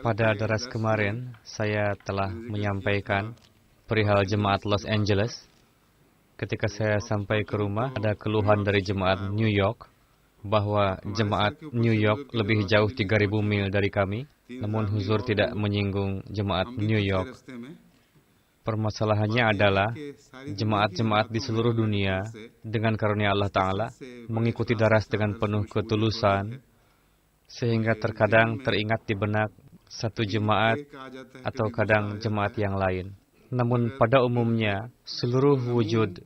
Pada daras kemarin, saya telah menyampaikan perihal jemaat Los Angeles. Ketika saya sampai ke rumah, ada keluhan dari jemaat New York, bahwa jemaat New York lebih jauh 3.000 mil dari kami, namun Huzur tidak menyinggung jemaat New York. Permasalahannya adalah, jemaat-jemaat di seluruh dunia, dengan karunia Allah Ta'ala, mengikuti daras dengan penuh ketulusan, sehingga terkadang teringat di benak satu jemaat atau kadang jemaat yang lain. Namun pada umumnya, seluruh wujud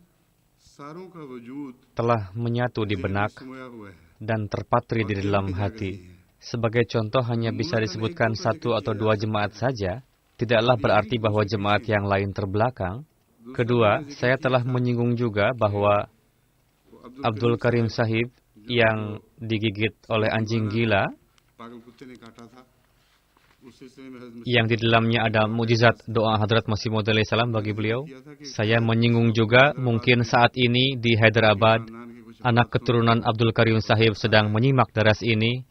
telah menyatu di benak dan terpatri di dalam hati. Sebagai contoh, hanya bisa disebutkan satu atau dua jemaat saja, tidaklah berarti bahwa jemaat yang lain terbelakang. Kedua, saya telah menyinggung juga bahwa Abdul Karim Sahib yang digigit oleh anjing gila, yang di dalamnya ada mujizat doa Hadrat Masih Maud alaihi salam bagi beliau. Saya menyinggung juga mungkin saat ini di Hyderabad, anak keturunan Abdul Karim Sahib sedang menyimak daras ini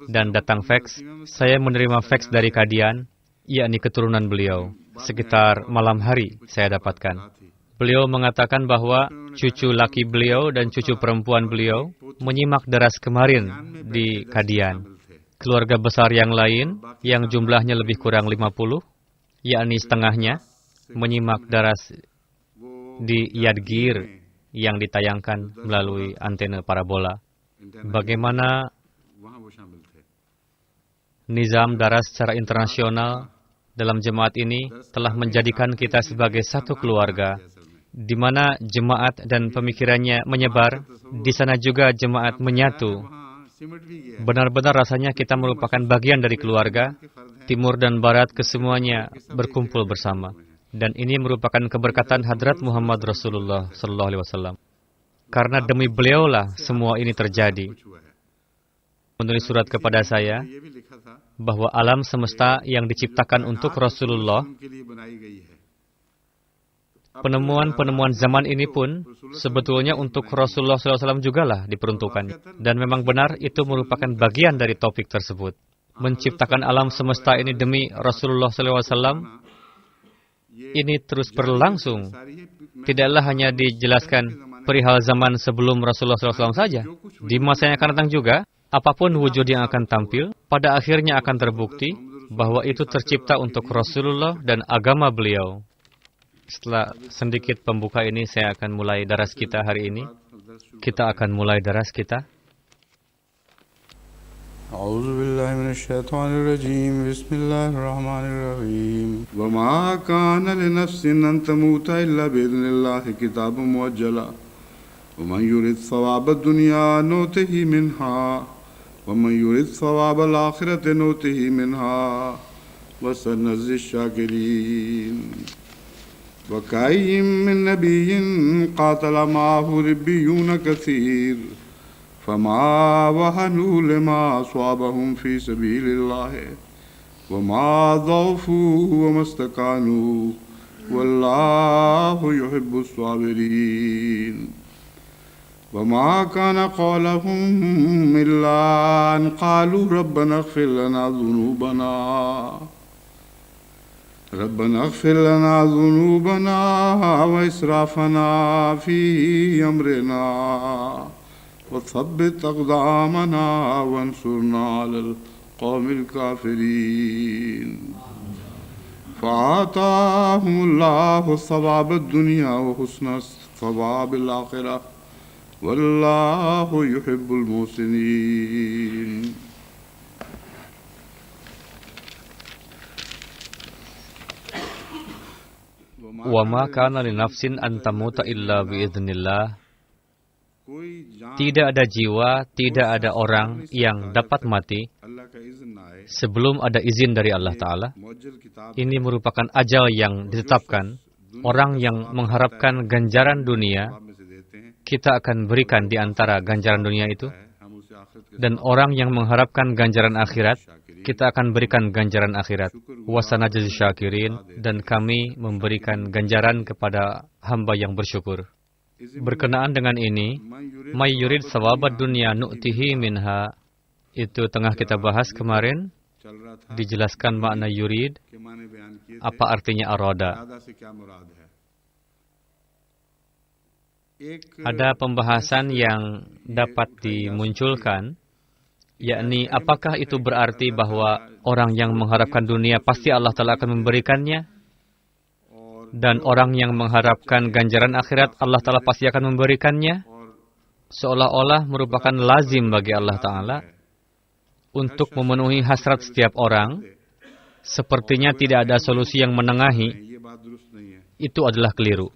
dan datang fax. Saya menerima fax dari Kadian, yakni keturunan beliau. Sekitar malam hari saya dapatkan. Beliau mengatakan bahwa cucu laki beliau dan cucu perempuan beliau menyimak daras kemarin di Kadian. Keluarga besar yang lain, yang jumlahnya lebih kurang 50, yakni setengahnya, menyimak daras di Yadgir yang ditayangkan melalui antena parabola. Bagaimana nizam daras secara internasional dalam jemaat ini telah menjadikan kita sebagai satu keluarga, di mana jemaat dan pemikirannya menyebar, di sana juga jemaat menyatu. Benar-benar rasanya kita merupakan bagian dari keluarga, timur dan barat kesemuanya berkumpul bersama. Dan ini merupakan keberkatan Hadrat Muhammad Rasulullah SAW. Karena demi beliaulah semua ini terjadi. Menulis surat kepada saya, bahwa alam semesta yang diciptakan untuk Rasulullah, penemuan-penemuan zaman ini pun sebetulnya untuk Rasulullah SAW juga lah diperuntukkan. Dan memang benar itu merupakan bagian dari topik tersebut. Menciptakan alam semesta ini demi Rasulullah SAW, ini terus berlangsung. Tidaklah hanya dijelaskan perihal zaman sebelum Rasulullah SAW saja. Di masa yang akan datang juga, apapun wujud yang akan tampil, pada akhirnya akan terbukti bahwa itu tercipta untuk Rasulullah dan agama beliau. Setelah sedikit pembuka ini, saya akan mulai daras kita hari ini. Kita akan mulai daras kita. A'udzu billahi minasyaitonir rajim. Bismillahirrahmanirrahim. Wa ma kana li nafsin an tamuta illa bi idnillahi kitabun muajjala. Wa man yurid thawaba ad-dunya nutihi minha. Wa man yurid thawaba al-akhirati nutihi minha. Wa sanazzi syakirin. وكأي من نبي قاتل معه ربيون كثير فما وهنوا لما أصابهم في سبيل الله وما ضعفوا وما استكانوا والله يحب الصابرين وما كان قولهم إلا أن قالوا ربنا اغفر لنا ذنوبنا وإسرافنا في أمرنا وثبت أقدامنا وانصرنا على القوم الكافرين فآتاهم الله ثواب الدنيا وحسن ثواب الآخرة والله يحب المحسنين. Wa ma kana li nafsin an tamuta illa biidznillah. Tidak ada jiwa, tidak ada orang yang dapat mati sebelum ada izin dari Allah Ta'ala. Ini merupakan ajal yang ditetapkan. Orang yang mengharapkan ganjaran dunia, kita akan berikan di antara ganjaran dunia itu. Dan orang yang mengharapkan ganjaran akhirat, kita akan berikan ganjaran akhirat. Wasanajzi syakirin, dan kami memberikan ganjaran kepada hamba yang bersyukur. Berkenaan dengan ini, may yurid sawabad dunya nu'tihi minha, itu tengah kita bahas kemarin. dijelaskan makna yurid, apa artinya arada. Ada pembahasan yang dapat dimunculkan, yakni apakah itu berarti bahwa orang yang mengharapkan dunia pasti Allah Ta'ala akan memberikannya, dan orang yang mengharapkan ganjaran akhirat Allah Ta'ala pasti akan memberikannya, seolah-olah merupakan lazim bagi Allah Ta'ala untuk memenuhi hasrat setiap orang. Sepertinya tidak ada solusi yang menengahi. Itu adalah keliru.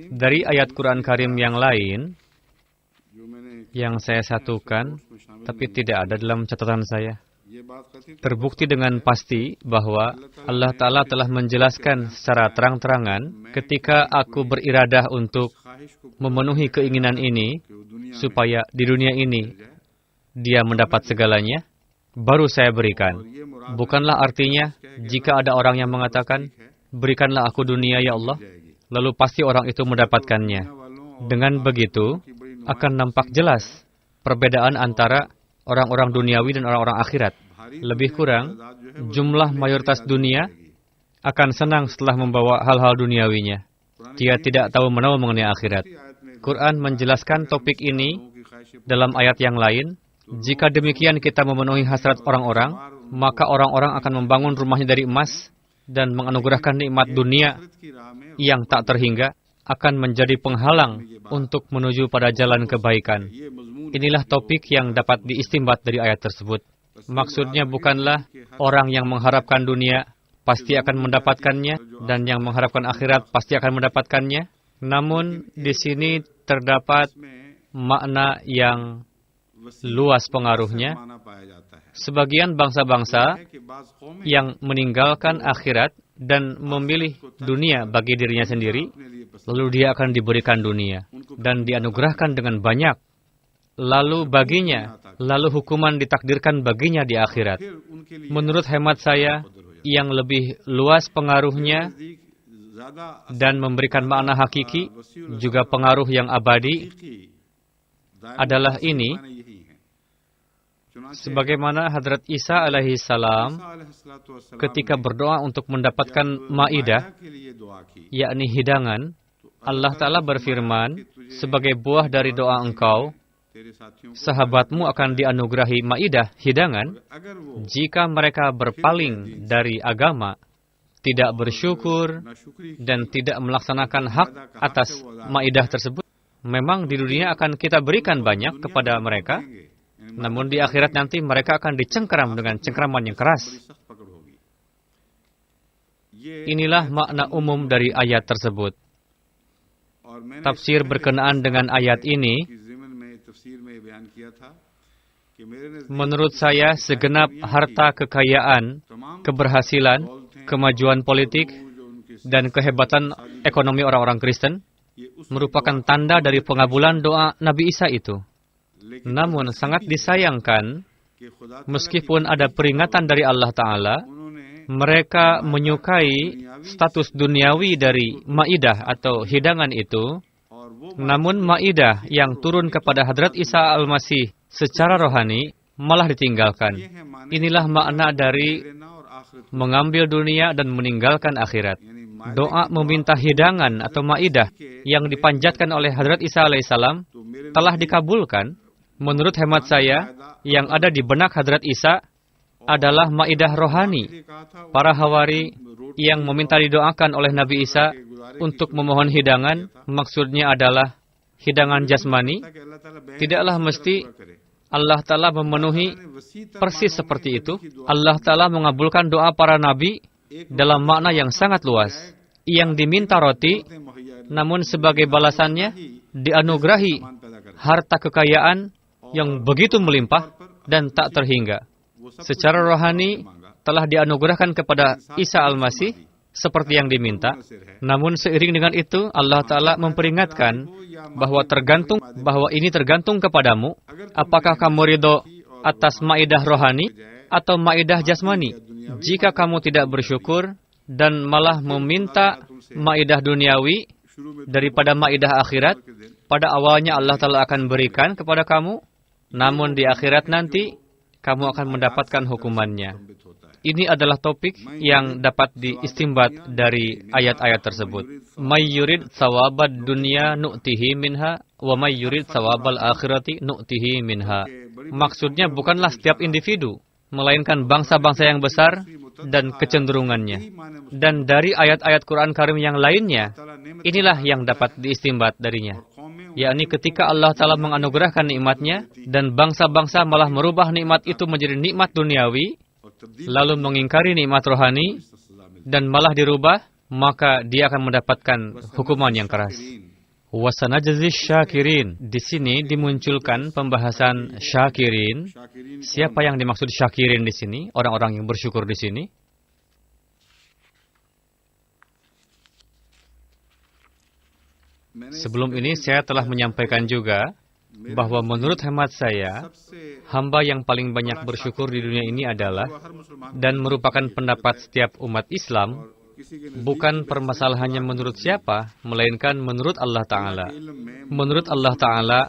Dari ayat Quran Karim yang lain, yang saya satukan, tapi tidak ada dalam catatan saya, terbukti dengan pasti bahwa Allah Ta'ala telah menjelaskan secara terang-terangan ketika aku beriradah untuk memenuhi keinginan ini, supaya di dunia ini dia mendapat segalanya, baru saya berikan. Bukanlah artinya jika ada orang yang mengatakan, berikanlah aku dunia ya Allah, lalu pasti orang itu mendapatkannya. Dengan begitu, akan nampak jelas perbedaan antara orang-orang duniawi dan orang-orang akhirat. Lebih kurang, jumlah mayoritas dunia akan senang setelah membawa hal-hal duniawinya. Dia tidak tahu menahu mengenai akhirat. Quran menjelaskan topik ini dalam ayat yang lain. Jika demikian kita memenuhi hasrat orang-orang, maka orang-orang akan membangun rumahnya dari emas dan menganugerahkan nikmat dunia yang tak terhingga, akan menjadi penghalang untuk menuju pada jalan kebaikan. Inilah topik yang dapat diistimbat dari ayat tersebut. Maksudnya bukanlah orang yang mengharapkan dunia pasti akan mendapatkannya, dan yang mengharapkan akhirat pasti akan mendapatkannya. Namun di sini terdapat makna yang luas pengaruhnya. Sebagian bangsa-bangsa yang meninggalkan akhirat dan memilih dunia bagi dirinya sendiri, lalu dia akan diberikan dunia dan dianugerahkan dengan banyak. Lalu hukuman ditakdirkan baginya di akhirat. Menurut hemat saya, yang lebih luas pengaruhnya dan memberikan makna hakiki, juga pengaruh yang abadi, adalah ini. Sebagaimana Hadrat Isa alaihi salam ketika berdoa untuk mendapatkan maidah, yakni hidangan, Allah Ta'ala berfirman, sebagai buah dari doa engkau, sahabatmu akan dianugerahi maidah, hidangan, jika mereka berpaling dari agama, tidak bersyukur, dan tidak melaksanakan hak atas maidah tersebut. Memang di dunia akan kita berikan banyak kepada mereka, namun di akhirat nanti mereka akan dicengkeram dengan cengkeraman yang keras. Inilah makna umum dari ayat tersebut. Tafsir berkenaan dengan ayat ini, menurut saya segenap harta kekayaan, keberhasilan, kemajuan politik, dan kehebatan ekonomi orang-orang Kristen merupakan tanda dari pengabulan doa Nabi Isa itu. Namun sangat disayangkan, meskipun ada peringatan dari Allah Ta'ala, mereka menyukai status duniawi dari maidah atau hidangan itu, namun maidah yang turun kepada Hadrat Isa Al-Masih secara rohani malah ditinggalkan. Inilah makna dari mengambil dunia dan meninggalkan akhirat. Doa meminta hidangan atau maidah yang dipanjatkan oleh Hadrat Isa alaihissalam telah dikabulkan. Menurut hemat saya, yang ada di benak Hadrat Isa adalah maidah rohani. Para hawari yang meminta didoakan oleh Nabi Isa untuk memohon hidangan, maksudnya adalah hidangan jasmani. Tidaklah mesti Allah Ta'ala memenuhi persis seperti itu. Allah Ta'ala mengabulkan doa para nabi dalam makna yang sangat luas. Yang diminta roti, namun sebagai balasannya dianugerahi harta kekayaan yang begitu melimpah dan tak terhingga. Secara rohani telah dianugerahkan kepada Isa Al-Masih seperti yang diminta. Namun seiring dengan itu, Allah Ta'ala memperingatkan bahwa ini tergantung kepadamu. Apakah kamu ridho atas maidah rohani atau maidah jasmani? Jika kamu tidak bersyukur dan malah meminta maidah duniawi daripada maidah akhirat, pada awalnya Allah Ta'ala akan berikan kepada kamu, namun di akhirat nanti kamu akan mendapatkan hukumannya. Ini adalah topik yang dapat diistimbat dari ayat-ayat tersebut. May yurid sawabad dunya nu'tihi minha wa may yurid sawabal akhirati nu'tihi minha. Maksudnya bukanlah setiap individu, melainkan bangsa-bangsa yang besar dan kecenderungannya. Dan dari ayat-ayat Quran Karim yang lainnya, inilah yang dapat diistimbat darinya. Yakni ketika Allah Ta'ala menganugerahkan nikmatnya, dan bangsa-bangsa malah merubah nikmat itu menjadi nikmat duniawi, lalu mengingkari nikmat rohani, dan malah dirubah, maka dia akan mendapatkan hukuman yang keras. Wasanajzi syakirin. Di sini dimunculkan pembahasan syakirin. Siapa yang dimaksud syakirin di sini? Orang-orang yang bersyukur di sini. Sebelum ini saya telah menyampaikan juga bahwa menurut hemat saya, hamba yang paling banyak bersyukur di dunia ini adalah, dan merupakan pendapat setiap umat Islam, bukan permasalahannya menurut siapa, melainkan menurut Allah Ta'ala. Menurut Allah Ta'ala,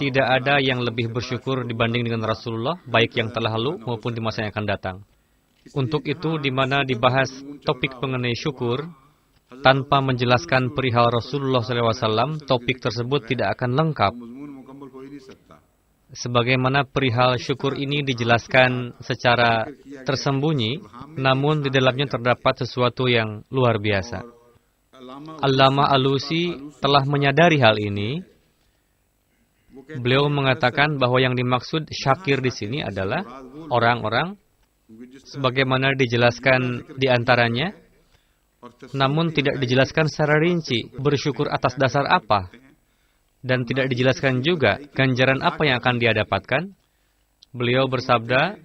tidak ada yang lebih bersyukur dibanding dengan Rasulullah, baik yang telah lalu maupun di masa yang akan datang. Untuk itu, di mana dibahas topik mengenai syukur, tanpa menjelaskan perihal Rasulullah SAW, topik tersebut tidak akan lengkap. Sebagaimana perihal syukur ini dijelaskan secara tersembunyi, namun di dalamnya terdapat sesuatu yang luar biasa. Allama Alusi telah menyadari hal ini. Beliau mengatakan bahwa yang dimaksud syakir di sini adalah orang-orang sebagaimana dijelaskan di antaranya, namun tidak dijelaskan secara rinci bersyukur atas dasar apa, dan tidak dijelaskan juga ganjaran apa yang akan dia dapatkan. Beliau bersabda,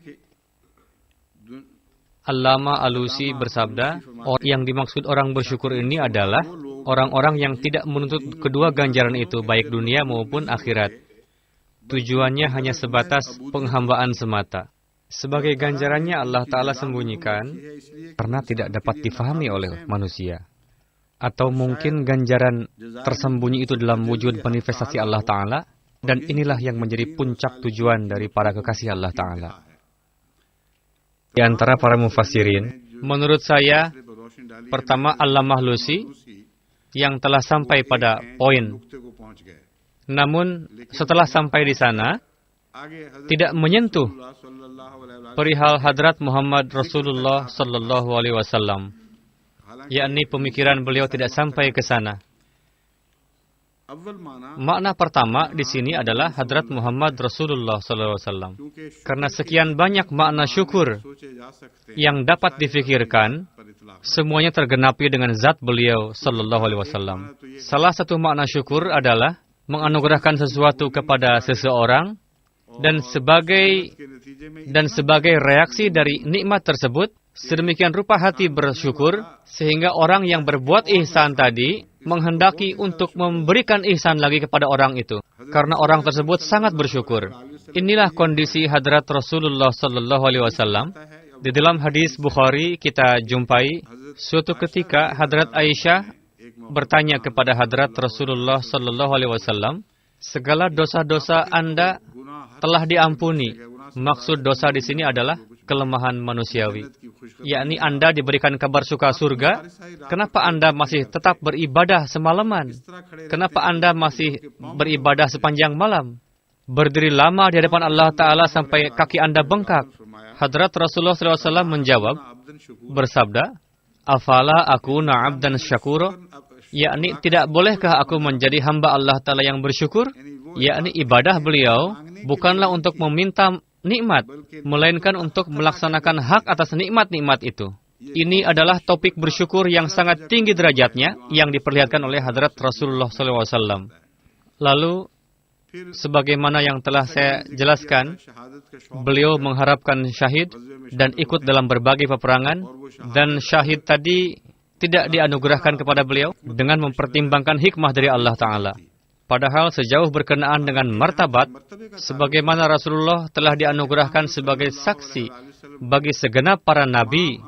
Allama Alusi bersabda, yang dimaksud orang bersyukur ini adalah orang-orang yang tidak menuntut kedua ganjaran itu, baik dunia maupun akhirat. Tujuannya hanya sebatas penghambaan semata. Sebagai ganjarannya Allah Ta'ala sembunyikan karena tidak dapat difahami oleh manusia. Atau mungkin ganjaran tersembunyi itu dalam wujud manifestasi Allah Ta'ala, dan inilah yang menjadi puncak tujuan dari para kekasih Allah Ta'ala. Di antara para mufassirin, menurut saya, pertama Allamah Alusi yang telah sampai pada poin. Namun setelah sampai di sana, tidak menyentuh perihal hadrat Muhammad Rasulullah Sallallahu Alaihi Wasallam, yakni pemikiran beliau tidak sampai ke sana. Makna pertama di sini adalah hadrat Muhammad Rasulullah Sallallahu Alaihi Wasallam. Karena sekian banyak makna syukur yang dapat difikirkan, semuanya tergenapi dengan zat beliau Sallallahu Alaihi Wasallam. Salah satu makna syukur adalah menganugerahkan sesuatu kepada seseorang, dan sebagai reaksi dari nikmat tersebut, sedemikian rupa hati bersyukur, sehingga orang yang berbuat ihsan tadi menghendaki untuk memberikan ihsan lagi kepada orang itu, karena orang tersebut sangat bersyukur. Inilah kondisi hadrat Rasulullah Sallallahu Alaihi Wasallam. Di dalam hadis Bukhari kita jumpai suatu ketika hadrat Aisyah bertanya kepada hadrat Rasulullah Sallallahu Alaihi Wasallam, segala dosa-dosa Anda telah diampuni. Maksud dosa di sini adalah kelemahan manusiawi. Yakni Anda diberikan kabar suka surga, kenapa Anda masih tetap beribadah semalaman? Kenapa Anda masih beribadah sepanjang malam? Berdiri lama di hadapan Allah Ta'ala sampai kaki Anda bengkak. Hadrat Rasulullah SAW menjawab, bersabda, Afala akuna abdan syakuro? Yakni tidak bolehkah aku menjadi hamba Allah Ta'ala yang bersyukur? Yakni ibadah beliau bukanlah untuk meminta nikmat, melainkan untuk melaksanakan hak atas nikmat-nikmat itu. Ini adalah topik bersyukur yang sangat tinggi derajatnya yang diperlihatkan oleh hadrat Rasulullah SAW. Lalu, sebagaimana yang telah saya jelaskan, beliau mengharapkan syahid dan ikut dalam berbagai peperangan, dan syahid tadi tidak dianugerahkan kepada beliau dengan mempertimbangkan hikmah dari Allah Ta'ala. Padahal sejauh berkenaan dengan martabat, sebagaimana Rasulullah telah dianugerahkan sebagai saksi bagi segenap para nabi,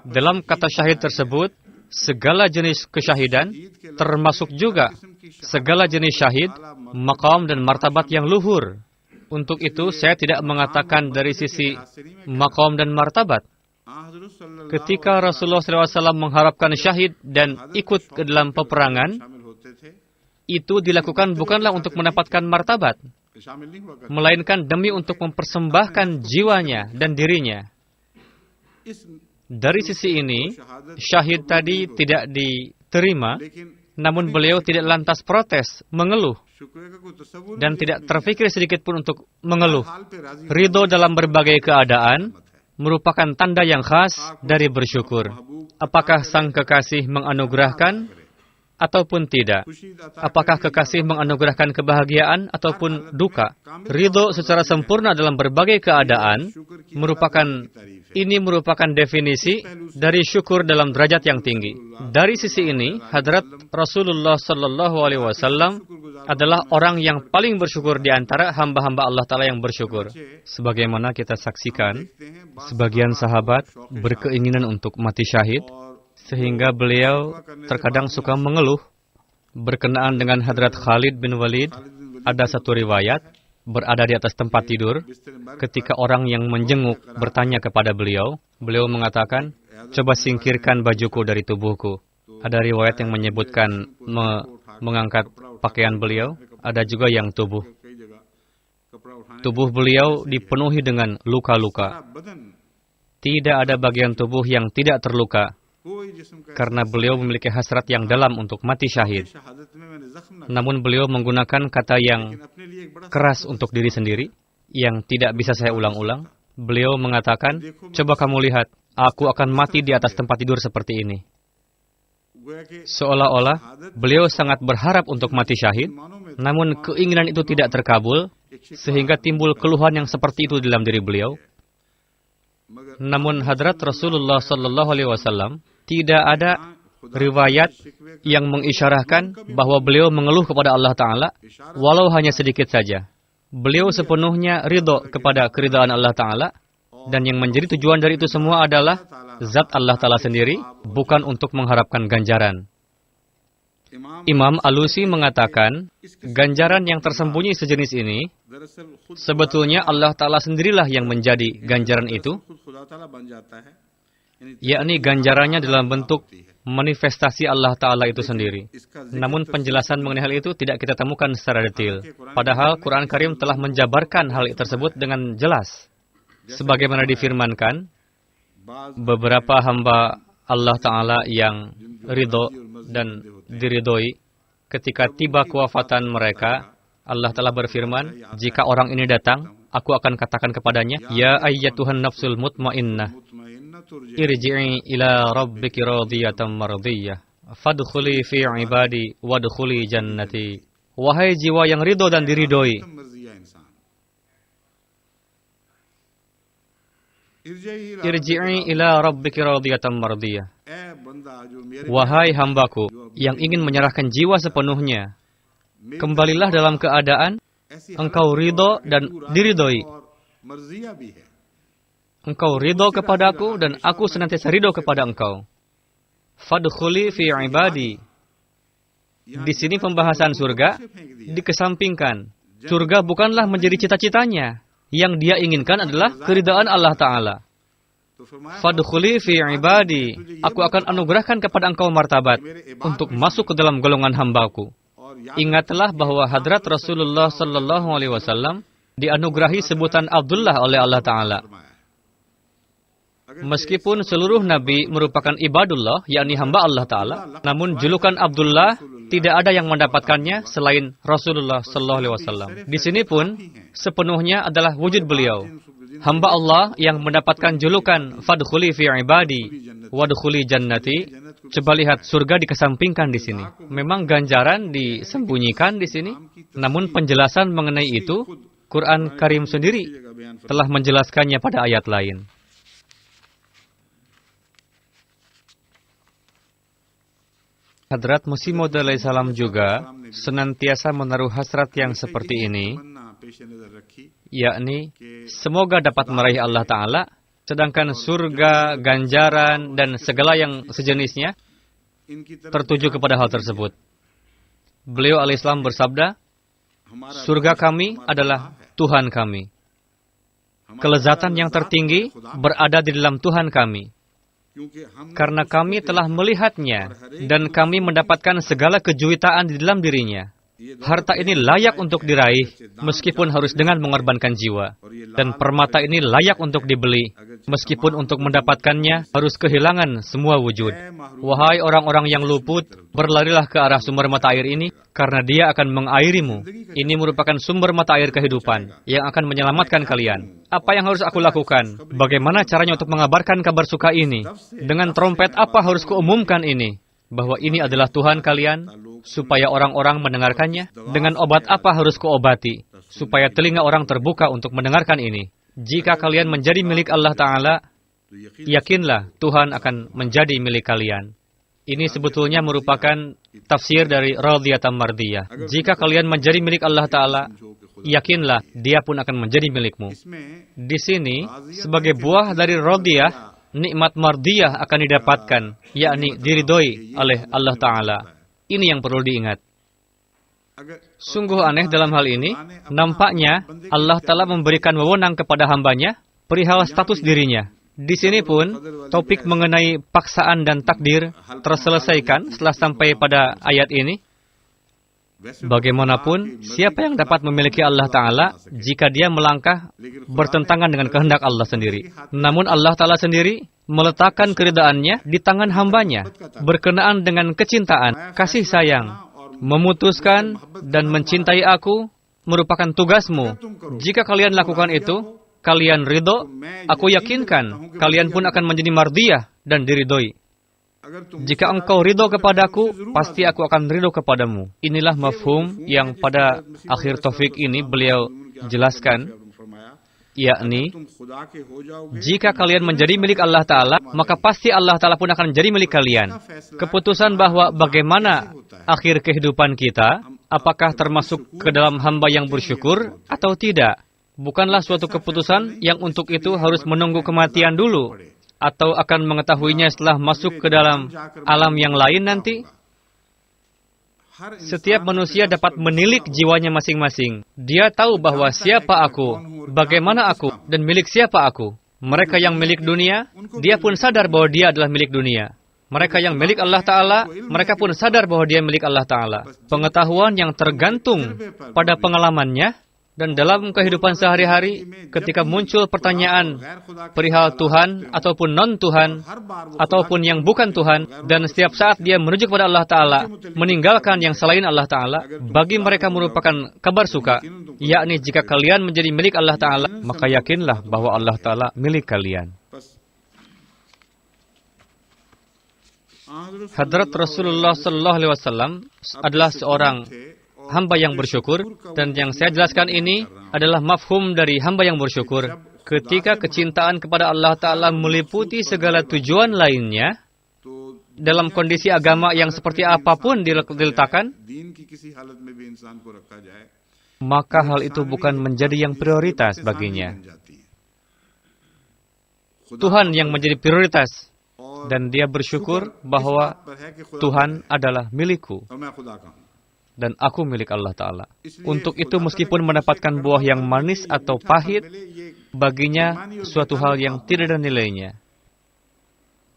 dalam kata syahid tersebut, segala jenis kesyahidan, termasuk juga segala jenis syahid, maqam dan martabat yang luhur. Untuk itu, saya tidak mengatakan dari sisi maqam dan martabat. Ketika Rasulullah SAW mengharapkan syahid dan ikut ke dalam peperangan, itu dilakukan bukanlah untuk mendapatkan martabat, melainkan demi untuk mempersembahkan jiwanya dan dirinya. Dari sisi ini, syahid tadi tidak diterima, namun beliau tidak lantas protes, mengeluh, dan tidak terfikir sedikit pun untuk mengeluh. Ridho dalam berbagai keadaan merupakan tanda yang khas dari bersyukur. Apakah sang kekasih menganugerahkan ataupun tidak? Apakah kekasih menganugerahkan kebahagiaan ataupun duka? Ridho secara sempurna dalam berbagai keadaan merupakan definisi dari syukur dalam derajat yang tinggi. Dari sisi ini, Hadrat Rasulullah Sallallahu Alaihi Wasallam adalah orang yang paling bersyukur di antara hamba-hamba Allah Ta'ala yang bersyukur. Sebagaimana kita saksikan, sebagian sahabat berkeinginan untuk mati syahid, sehingga beliau terkadang suka mengeluh. Berkenaan dengan Hadrat Khalid bin Walid, ada satu riwayat, berada di atas tempat tidur, ketika orang yang menjenguk bertanya kepada beliau, beliau mengatakan, coba singkirkan bajuku dari tubuhku. Ada riwayat yang menyebutkan mengangkat pakaian beliau, ada juga yang tubuh. Tubuh beliau dipenuhi dengan luka-luka. Tidak ada bagian tubuh yang tidak terluka, karena beliau memiliki hasrat yang dalam untuk mati syahid. Namun beliau menggunakan kata yang keras untuk diri sendiri, yang tidak bisa saya ulang-ulang. Beliau mengatakan, coba kamu lihat, aku akan mati di atas tempat tidur seperti ini. Seolah-olah beliau sangat berharap untuk mati syahid, namun keinginan itu tidak terkabul, sehingga timbul keluhan yang seperti itu dalam diri beliau. Namun Hadrat Rasulullah Sallallahu Alaihi Wasallam tidak ada riwayat yang mengisyarahkan bahwa beliau mengeluh kepada Allah Ta'ala, walau hanya sedikit saja. Beliau sepenuhnya ridho kepada keridhaan Allah Ta'ala, dan yang menjadi tujuan dari itu semua adalah zat Allah Ta'ala sendiri, bukan untuk mengharapkan ganjaran. Imam Alusi mengatakan, ganjaran yang tersembunyi sejenis ini, sebetulnya Allah Ta'ala sendirilah yang menjadi ganjaran itu, yakni ganjarannya dalam bentuk manifestasi Allah Ta'ala itu sendiri. Namun penjelasan mengenai hal itu tidak kita temukan secara detail. Padahal Quran Karim telah menjabarkan hal tersebut dengan jelas. Sebagaimana difirmankan, beberapa hamba Allah Ta'ala yang ridho dan diridhoi, ketika tiba kewafatan mereka, Allah Ta'ala berfirman, jika orang ini datang, aku akan katakan kepadanya, ya ayyatuhan nafsul mutmainnah, irji'i ila rabbiki radiyatan mardiyah, fadkhuli fi ibadi wadkhuli jannati. Wahai jiwa yang ridho dan diridhoi, irji'i ila rabbiki radiyatan mardiyah. Wahai hambaku yang ingin menyerahkan jiwa sepenuhnya, kembalilah dalam keadaan engkau ridho dan diridhoi. Engkau ridho kepadaku dan aku senantiasa ridho kepada engkau. Fadkhuli fi ibadi. Di sini pembahasan surga dikesampingkan. Surga bukanlah menjadi cita-citanya. Yang dia inginkan adalah keridhaan Allah Ta'ala. Fadkhuli fi ibadi. Aku akan anugerahkan kepada engkau martabat untuk masuk ke dalam golongan hambaku. Ingatlah bahwa Hadrat Rasulullah Sallallahu Alaihi Wasallam dianugerahi sebutan Abdullah oleh Allah Ta'ala. Meskipun seluruh nabi merupakan ibadullah, yakni hamba Allah Ta'ala, namun julukan Abdullah tidak ada yang mendapatkannya selain Rasulullah Sallallahu Alaihi Wasallam. Di sini pun sepenuhnya adalah wujud beliau, hamba Allah yang mendapatkan julukan Fadkhuli fi ibadi wadkhuli jannati. Coba lihat, surga dikesampingkan di sini. Memang ganjaran disembunyikan di sini, namun penjelasan mengenai itu Quran Karim sendiri telah menjelaskannya pada ayat lain. Hadrat Masih Maud alaihissalam juga senantiasa menaruh hasrat yang seperti ini, yakni semoga dapat meraih Allah Ta'ala, sedangkan surga, ganjaran, dan segala yang sejenisnya tertuju kepada hal tersebut. Beliau alaihissalam bersabda, surga kami adalah Tuhan kami. Kelezatan yang tertinggi berada di dalam Tuhan kami. Karena kami telah melihatnya dan kami mendapatkan segala kejuwitaan di dalam dirinya. Harta ini layak untuk diraih, meskipun harus dengan mengorbankan jiwa. Dan permata ini layak untuk dibeli, meskipun untuk mendapatkannya harus kehilangan semua wujud. Wahai orang-orang yang luput, berlarilah ke arah sumber mata air ini, karena dia akan mengairimu. Ini merupakan sumber mata air kehidupan, yang akan menyelamatkan kalian. Apa yang harus aku lakukan? Bagaimana caranya untuk mengabarkan kabar suka ini? Dengan trompet apa harus kuumumkan ini? Bahwa ini adalah Tuhan kalian, supaya orang-orang mendengarkannya. Dengan obat apa harus kuobati, supaya telinga orang terbuka untuk mendengarkan ini. Jika kalian menjadi milik Allah Ta'ala, yakinlah Tuhan akan menjadi milik kalian. Ini sebetulnya merupakan tafsir dari Radiyatan Mardiyah. Jika kalian menjadi milik Allah Ta'ala, yakinlah Dia pun akan menjadi milikmu. Di sini, sebagai buah dari Radiyah, nikmat Mardiyah akan didapatkan, yakni diridhoi oleh Allah Ta'ala. Ini yang perlu diingat. Sungguh aneh dalam hal ini, nampaknya Allah Ta'ala memberikan wewenang kepada hambanya perihal status dirinya. Di sini pun, topik mengenai paksaan dan takdir terselesaikan setelah sampai pada ayat ini. Bagaimanapun, siapa yang dapat memiliki Allah Ta'ala jika dia melangkah bertentangan dengan kehendak Allah sendiri. Namun Allah Ta'ala sendiri meletakkan keridhaannya di tangan hambanya, berkenaan dengan kecintaan, kasih sayang. Memutuskan dan mencintai aku merupakan tugasmu. Jika kalian lakukan itu, kalian ridho, aku yakinkan kalian pun akan menjadi mardiyah dan diridhoi. Jika engkau ridho kepadaku, pasti aku akan ridho kepadamu. Inilah mafhum yang pada akhir taufik ini beliau jelaskan, yakni jika kalian menjadi milik Allah Ta'ala, maka pasti Allah Ta'ala pun akan menjadi milik kalian. Keputusan bahwa bagaimana akhir kehidupan kita, apakah termasuk ke dalam hamba yang bersyukur atau tidak, bukanlah suatu keputusan yang untuk itu harus menunggu kematian dulu, atau akan mengetahuinya setelah masuk ke dalam alam yang lain nanti. Setiap manusia dapat menilik jiwanya masing-masing. Dia tahu bahwa siapa aku, bagaimana aku, dan milik siapa aku. Mereka yang milik dunia, dia pun sadar bahwa dia adalah milik dunia. Mereka yang milik Allah Ta'ala, mereka pun sadar bahwa dia milik Allah Ta'ala. Pengetahuan yang tergantung pada pengalamannya, dan dalam kehidupan sehari-hari, ketika muncul pertanyaan perihal Tuhan, ataupun non-Tuhan, ataupun yang bukan Tuhan, dan setiap saat dia merujuk kepada Allah Ta'ala, meninggalkan yang selain Allah Ta'ala, bagi mereka merupakan kabar suka, yakni jika kalian menjadi milik Allah Ta'ala, maka yakinlah bahwa Allah Ta'ala milik kalian. Hadrat Rasulullah SAW adalah seorang hamba yang bersyukur, dan yang saya jelaskan ini adalah mafhum dari hamba yang bersyukur. Ketika kecintaan kepada Allah Ta'ala meliputi segala tujuan lainnya, dalam kondisi agama yang seperti apapun diletakkan, maka hal itu bukan menjadi yang prioritas baginya. Tuhan yang menjadi prioritas, dan dia bersyukur bahwa Tuhan adalah milikku, dan aku milik Allah Ta'ala. Untuk itu, meskipun mendapatkan buah yang manis atau pahit, baginya suatu hal yang tidak ada nilainya.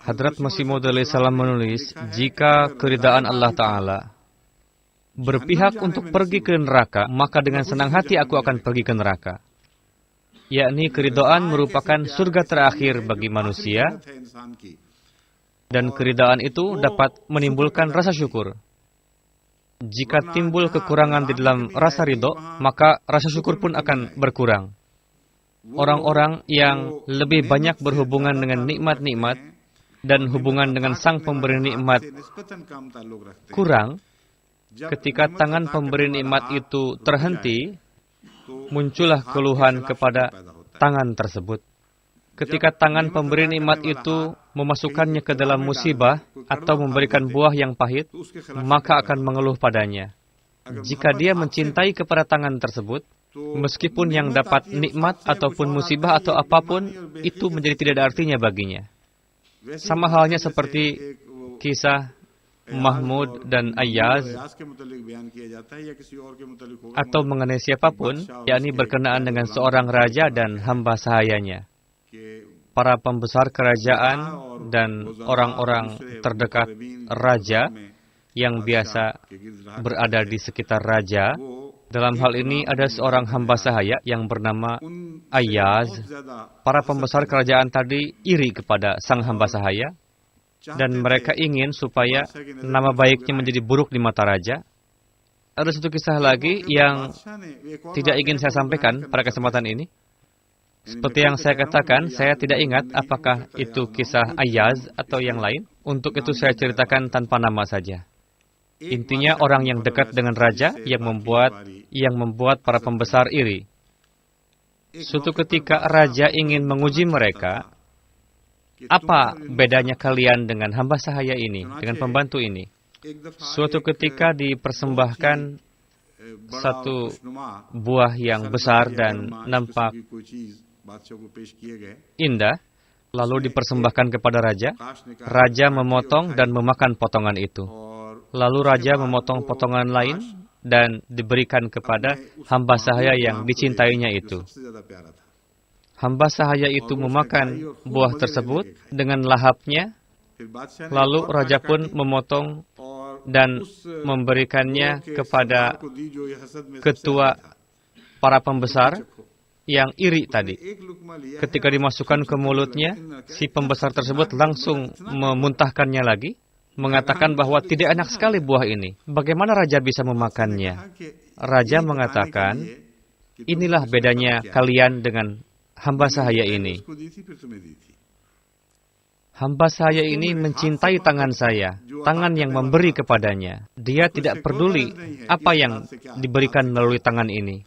Hadrat Masih Maud alaihissalam menulis, jika keridaan Allah Ta'ala berpihak untuk pergi ke neraka, maka dengan senang hati aku akan pergi ke neraka. Yakni keridaan merupakan surga terakhir bagi manusia, dan keridaan itu dapat menimbulkan rasa syukur. Jika timbul kekurangan di dalam rasa ridho, maka rasa syukur pun akan berkurang. Orang-orang yang lebih banyak berhubungan dengan nikmat-nikmat dan hubungan dengan sang pemberi nikmat kurang, ketika tangan pemberi nikmat itu terhenti, muncullah keluhan kepada tangan tersebut. ketika tangan pemberi nikmat itu memasukkannya ke dalam musibah atau memberikan buah yang pahit, maka akan mengeluh padanya. Jika dia mencintai kepada tangan tersebut, meskipun yang dapat nikmat ataupun musibah atau apapun, itu menjadi tidak ada artinya baginya. Sama halnya seperti kisah Mahmud dan Ayyaz, atau mengenai siapapun, yakni berkenaan dengan seorang raja dan hamba sahayanya. Para pembesar kerajaan dan orang-orang terdekat raja yang biasa berada di sekitar raja. Dalam hal ini ada seorang hamba sahaya yang bernama Ayyaz. Para pembesar kerajaan tadi iri kepada sang hamba sahaya, dan mereka ingin supaya nama baiknya menjadi buruk di mata raja. Ada satu kisah lagi yang tidak ingin saya sampaikan pada kesempatan ini. Seperti yang saya katakan, saya tidak ingat apakah itu kisah Ayyaz atau yang lain. Untuk itu saya ceritakan tanpa nama saja. Intinya orang yang dekat dengan raja yang membuat para pembesar iri. Suatu ketika raja ingin menguji mereka, apa bedanya kalian dengan hamba sahaya ini, dengan pembantu ini? Suatu ketika dipersembahkan satu buah yang besar dan nampak indah, lalu dipersembahkan kepada raja. Raja memotong dan memakan potongan itu. Lalu raja memotong potongan lain dan diberikan kepada hamba sahaya yang dicintainya itu. Hamba sahaya itu memakan buah tersebut dengan lahapnya, lalu raja pun memotong dan memberikannya kepada ketua para pembesar yang iri tadi. Ketika dimasukkan ke mulutnya, si pembesar tersebut langsung memuntahkannya lagi, mengatakan bahwa tidak enak sekali buah ini. Bagaimana raja bisa memakannya? Raja mengatakan, inilah bedanya kalian dengan hamba sahaya ini. Hamba sahaya ini mencintai tangan saya, tangan yang memberi kepadanya. Dia tidak peduli apa yang diberikan melalui tangan ini.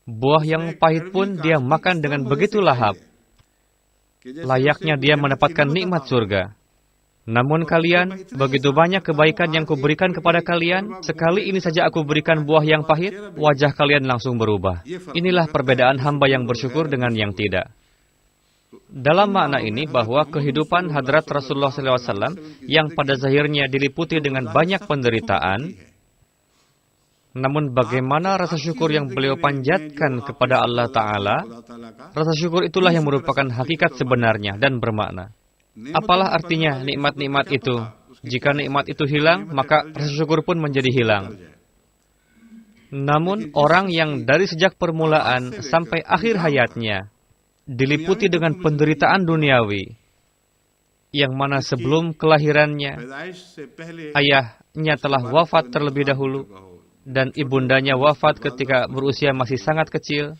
Buah yang pahit pun dia makan dengan begitu lahap. Layaknya dia mendapatkan nikmat surga. Namun kalian, begitu banyak kebaikan yang kuberikan kepada kalian, sekali ini saja aku berikan buah yang pahit, wajah kalian langsung berubah. Inilah perbedaan hamba yang bersyukur dengan yang tidak. Dalam makna ini bahwa kehidupan Hadrat Rasulullah SAW yang pada zahirnya diliputi dengan banyak penderitaan, namun bagaimana rasa syukur yang beliau panjatkan kepada Allah Ta'ala, rasa syukur itulah yang merupakan hakikat sebenarnya dan bermakna. Apalah artinya nikmat-nikmat itu? Jika nikmat itu hilang, maka rasa syukur pun menjadi hilang. Namun orang yang dari sejak permulaan sampai akhir hayatnya diliputi dengan penderitaan duniawi, yang mana sebelum kelahirannya ayahnya telah wafat terlebih dahulu dan ibundanya wafat ketika berusia masih sangat kecil,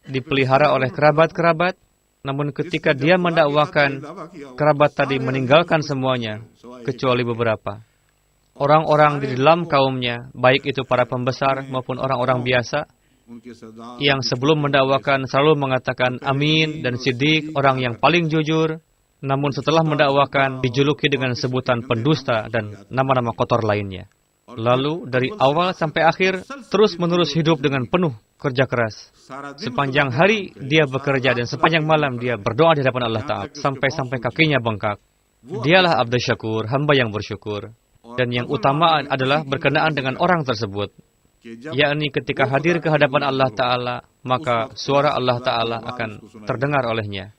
dipelihara oleh kerabat-kerabat. Namun ketika dia mendakwakan, kerabat tadi meninggalkan semuanya, kecuali beberapa. Orang-orang di dalam kaumnya, baik itu para pembesar maupun orang-orang biasa, yang sebelum mendakwakan selalu mengatakan amin dan siddiq, orang yang paling jujur, namun setelah mendakwakan dijuluki dengan sebutan pendusta dan nama-nama kotor lainnya. Lalu dari awal sampai akhir terus-menerus hidup dengan penuh kerja keras. Sepanjang hari dia bekerja dan sepanjang malam dia berdoa di hadapan Allah Ta'ala sampai-sampai kakinya bengkak. Dialah Abdul Syakur, hamba yang bersyukur. Dan yang utama adalah berkenaan dengan orang tersebut, yakni ketika hadir ke hadapan Allah Ta'ala, maka suara Allah Ta'ala akan terdengar olehnya.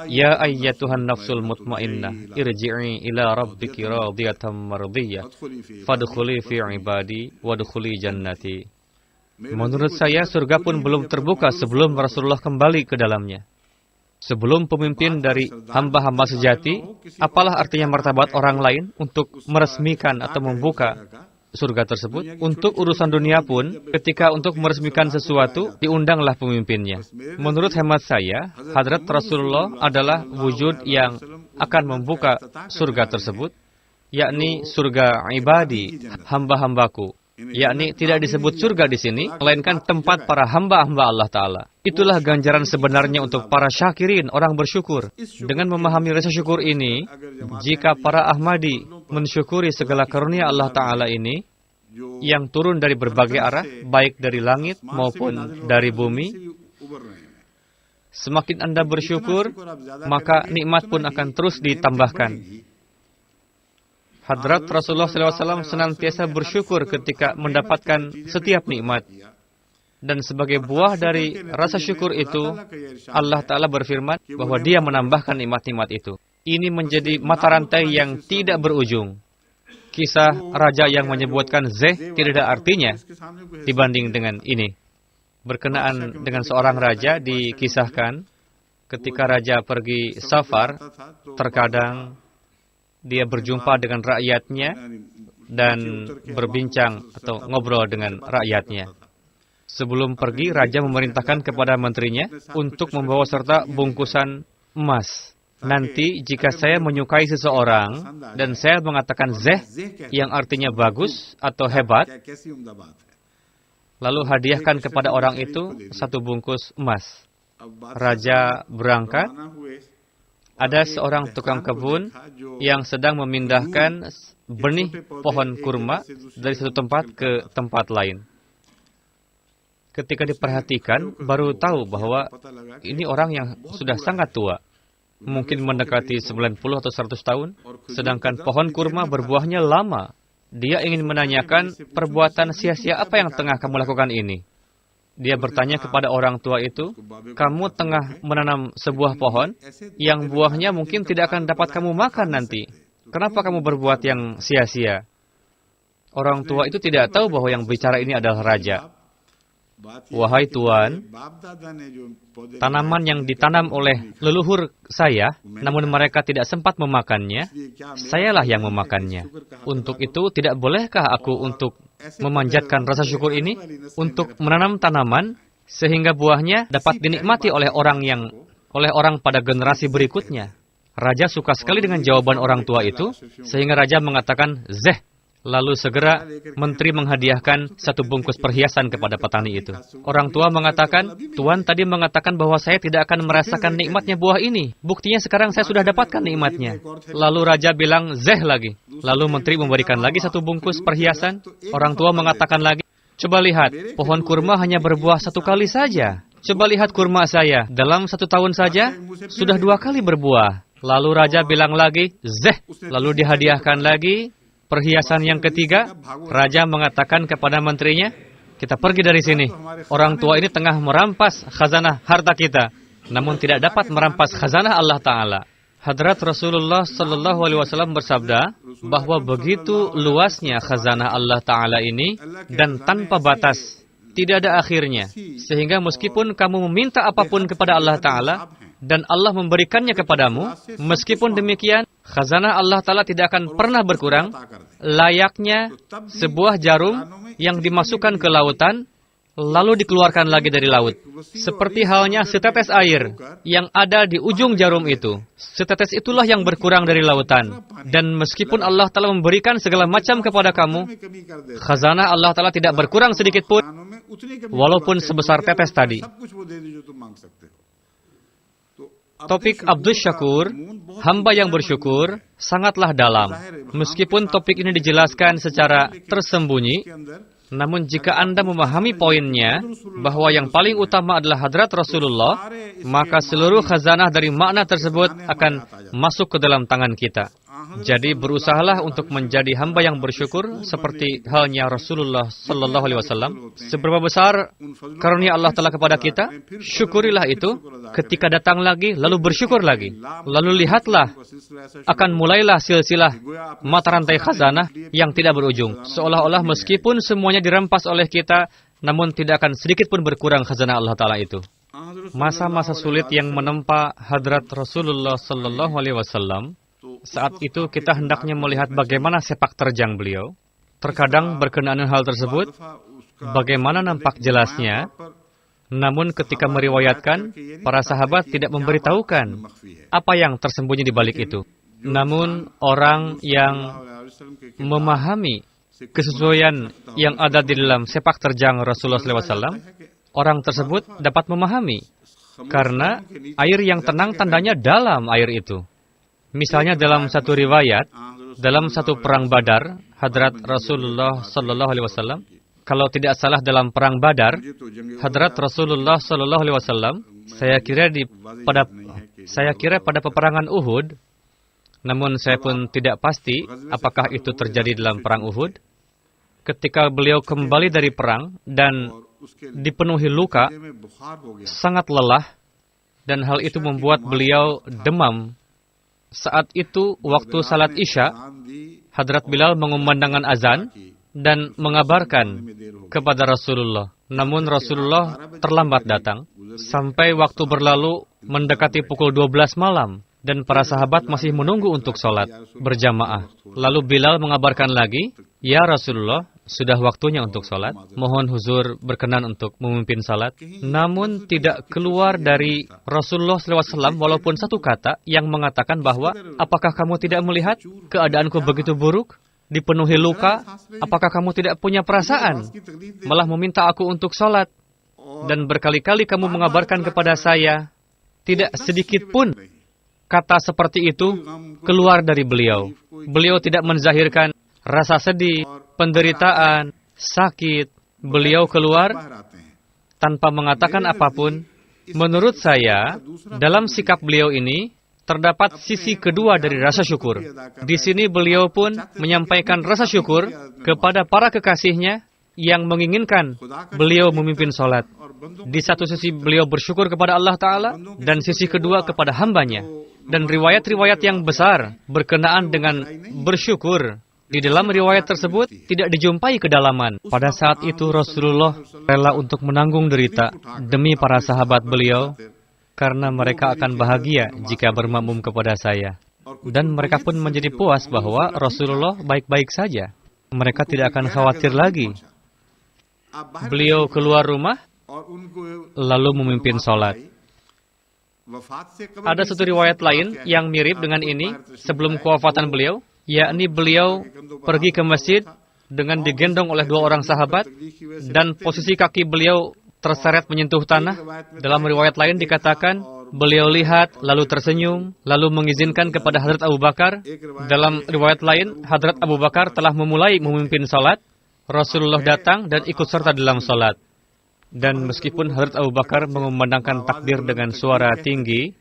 Ya ayyatuhan nafsul mutmainnah, irji'i ila rabbiki radiyatan mardiyah, fadkhuli fi ibadi, wadkhuli jannati. Menurut saya, surga pun belum terbuka sebelum Rasulullah kembali ke dalamnya. Sebelum pemimpin dari hamba-hamba sejati, apalah artinya martabat orang lain untuk meresmikan atau membuka surga tersebut? Untuk urusan dunia pun, ketika untuk meresmikan sesuatu, diundanglah pemimpinnya. Menurut hemat saya, Hadrat Rasulullah adalah wujud yang akan membuka surga tersebut, yakni surga ibadi, hamba-hambaku. yakni tidak disebut surga di sini, melainkan tempat para hamba-hamba Allah Ta'ala. Itulah ganjaran sebenarnya untuk para syakirin, orang bersyukur. Dengan memahami rasa syukur ini, jika para Ahmadi mensyukuri segala karunia Allah Ta'ala ini, yang turun dari berbagai arah, baik dari langit maupun dari bumi, semakin Anda bersyukur, maka nikmat pun akan terus ditambahkan. Hadrat Rasulullah SAW senantiasa bersyukur ketika mendapatkan setiap nikmat. Dan sebagai buah dari rasa syukur itu, Allah Ta'ala berfirman bahwa Dia menambahkan nikmat-nikmat itu. Ini menjadi mata rantai yang tidak berujung. Kisah raja yang menyebutkan zeh tidak ada artinya dibanding dengan ini. Berkenaan dengan seorang raja dikisahkan ketika raja pergi safar, terkadang dia berjumpa dengan rakyatnya dan berbincang atau ngobrol dengan rakyatnya. Sebelum pergi, raja memerintahkan kepada menterinya untuk membawa serta bungkusan emas. Nanti jika saya menyukai seseorang dan saya mengatakan zeh yang artinya bagus atau hebat, lalu hadiahkan kepada orang itu satu bungkus emas. Raja berangkat. Ada seorang tukang kebun yang sedang memindahkan benih pohon kurma dari satu tempat ke tempat lain. Ketika diperhatikan, baru tahu bahwa ini orang yang sudah sangat tua. Mungkin mendekati 90 atau 100 tahun. Sedangkan pohon kurma berbuahnya lama. Dia ingin menanyakan perbuatan sia-sia apa yang tengah kamu lakukan ini. Dia bertanya kepada orang tua itu, kamu tengah menanam sebuah pohon yang buahnya mungkin tidak akan dapat kamu makan nanti. Kenapa kamu berbuat yang sia-sia? Orang tua itu tidak tahu bahwa yang bicara ini adalah raja. Wahai Tuan, tanaman yang ditanam oleh leluhur saya, namun mereka tidak sempat memakannya, sayalah yang memakannya. Untuk itu, tidak bolehkah aku untuk memanjatkan rasa syukur ini, untuk menanam tanaman, sehingga buahnya dapat dinikmati oleh orang pada generasi berikutnya. Raja suka sekali dengan jawaban orang tua itu, sehingga raja mengatakan, zeh. Lalu segera menteri menghadiahkan satu bungkus perhiasan kepada petani itu. Orang tua mengatakan, Tuan tadi mengatakan bahwa saya tidak akan merasakan nikmatnya buah ini. Buktinya sekarang saya sudah dapatkan nikmatnya. Lalu raja bilang, zeh lagi. Lalu menteri memberikan lagi satu bungkus perhiasan. Orang tua mengatakan lagi, coba lihat, pohon kurma hanya berbuah satu kali saja. Coba lihat kurma saya, dalam 1 tahun saja, sudah 2 kali berbuah. Lalu raja bilang lagi, zeh. Lalu dihadiahkan lagi perhiasan yang ketiga. Raja mengatakan kepada menterinya, kita pergi dari sini. Orang tua ini tengah merampas khazanah harta kita, namun tidak dapat merampas khazanah Allah Ta'ala. Hadrat Rasulullah SAW bersabda bahwa begitu luasnya khazanah Allah Ta'ala ini dan tanpa batas, tidak ada akhirnya. Sehingga meskipun kamu meminta apapun kepada Allah Ta'ala dan Allah memberikannya kepadamu, meskipun demikian, khazanah Allah Ta'ala tidak akan pernah berkurang, layaknya sebuah jarum yang dimasukkan ke lautan, lalu dikeluarkan lagi dari laut. Seperti halnya setetes air yang ada di ujung jarum itu. Setetes itulah yang berkurang dari lautan. Dan meskipun Allah Ta'ala memberikan segala macam kepada kamu, khazanah Allah Ta'ala tidak berkurang sedikit pun, walaupun sebesar tetes tadi. Topik Abdul Syakur, hamba yang bersyukur, sangatlah dalam. Meskipun topik ini dijelaskan secara tersembunyi, namun jika Anda memahami poinnya, bahwa yang paling utama adalah hadrat Rasulullah, maka seluruh khazanah dari makna tersebut akan masuk ke dalam tangan kita. Jadi berusahalah untuk menjadi hamba yang bersyukur seperti halnya Rasulullah sallallahu alaihi wasallam. Seberapa besar karunia Allah Ta'ala kepada kita, syukurilah itu. Ketika datang lagi, lalu bersyukur lagi. Lalu lihatlah, akan mulailah silsilah mata rantai khazanah yang tidak berujung. Seolah-olah meskipun semuanya dirampas oleh kita, namun tidak akan sedikit pun berkurang khazanah Allah Ta'ala itu. Masa-masa sulit yang menempa hadrat Rasulullah sallallahu alaihi wasallam, saat itu kita hendaknya melihat bagaimana sepak terjang beliau. Terkadang berkenaan hal tersebut, bagaimana nampak jelasnya, namun ketika meriwayatkan, para sahabat tidak memberitahukan apa yang tersembunyi di balik itu. Namun orang yang memahami kesesuaian yang ada di dalam sepak terjang Rasulullah SAW, orang tersebut dapat memahami. Karena air yang tenang tandanya dalam air itu. Misalnya dalam satu riwayat, dalam satu perang Badar, Hadrat Rasulullah SAW, kalau tidak salah dalam perang Badar, Hadrat Rasulullah SAW, saya kira pada peperangan Uhud, namun saya pun tidak pasti apakah itu terjadi dalam perang Uhud. Ketika beliau kembali dari perang dan dipenuhi luka, sangat lelah, dan hal itu membuat beliau demam. Saat itu, waktu salat Isya, Hadrat Bilal mengumandangkan azan dan mengabarkan kepada Rasulullah. Namun Rasulullah terlambat datang, sampai waktu berlalu mendekati pukul 12 malam, dan para sahabat masih menunggu untuk sholat berjamaah. Lalu Bilal mengabarkan lagi, "Ya Rasulullah, sudah waktunya untuk sholat. Mohon huzur berkenan untuk memimpin salat." Namun tidak keluar dari Rasulullah SAW walaupun satu kata yang mengatakan bahwa, "Apakah kamu tidak melihat keadaanku begitu buruk? Dipenuhi luka, apakah kamu tidak punya perasaan? Malah meminta aku untuk sholat. Dan berkali-kali kamu mengabarkan kepada saya." Tidak sedikit pun kata seperti itu keluar dari beliau. Beliau tidak menzahirkan rasa sedih, penderitaan, sakit. Beliau keluar tanpa mengatakan apapun. Menurut saya, dalam sikap beliau ini terdapat sisi kedua dari rasa syukur. Di sini beliau pun menyampaikan rasa syukur kepada para kekasihnya yang menginginkan beliau memimpin sholat. Di satu sisi beliau bersyukur kepada Allah Ta'ala, dan sisi kedua kepada hambanya. Dan riwayat-riwayat yang besar berkenaan dengan bersyukur. Di dalam riwayat tersebut tidak dijumpai kedalaman. Pada saat itu Rasulullah rela untuk menanggung derita demi para sahabat beliau, karena mereka akan bahagia jika bermakmum kepada saya. Dan mereka pun menjadi puas bahwa Rasulullah baik-baik saja. Mereka tidak akan khawatir lagi. Beliau keluar rumah, lalu memimpin sholat. Ada satu riwayat lain yang mirip dengan ini sebelum kewafatan beliau, yakni beliau pergi ke masjid dengan digendong oleh dua orang sahabat, dan posisi kaki beliau terseret menyentuh tanah. Dalam riwayat lain dikatakan, beliau lihat, lalu tersenyum, lalu mengizinkan kepada Hadrat Abu Bakar. Dalam riwayat lain, Hadrat Abu Bakar telah memulai memimpin sholat. Rasulullah datang dan ikut serta dalam sholat. Dan meskipun Hadrat Abu Bakar mengumandangkan takbir dengan suara tinggi,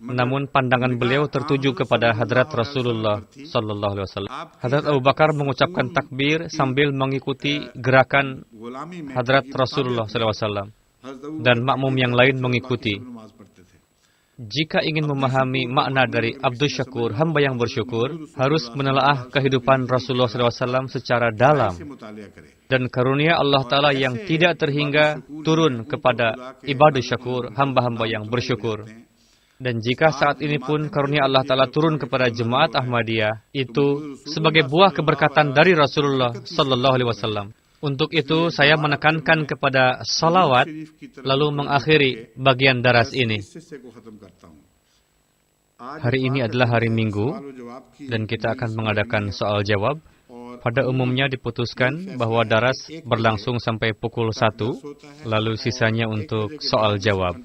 namun pandangan beliau tertuju kepada Hadrat Rasulullah Sallallahu Alaihi Wasallam. Hadrat Abu Bakar mengucapkan takbir sambil mengikuti gerakan Hadrat Rasulullah Sallallahu Alaihi Wasallam, dan makmum yang lain mengikuti. Jika ingin memahami makna dari Abdul Syakur, hamba yang bersyukur, harus menelaah kehidupan Rasulullah SAW secara dalam. Dan karunia Allah Ta'ala yang tidak terhingga turun kepada ibadah syakur, hamba-hamba yang bersyukur. Dan jika saat ini pun karunia Allah Ta'ala turun kepada jemaat Ahmadiyah, itu sebagai buah keberkatan dari Rasulullah SAW. Untuk itu, saya menekankan kepada salawat, lalu mengakhiri bagian daras ini. Hari ini adalah hari Minggu, dan kita akan mengadakan soal jawab. Pada umumnya diputuskan bahwa daras berlangsung sampai pukul 1, lalu sisanya untuk soal jawab.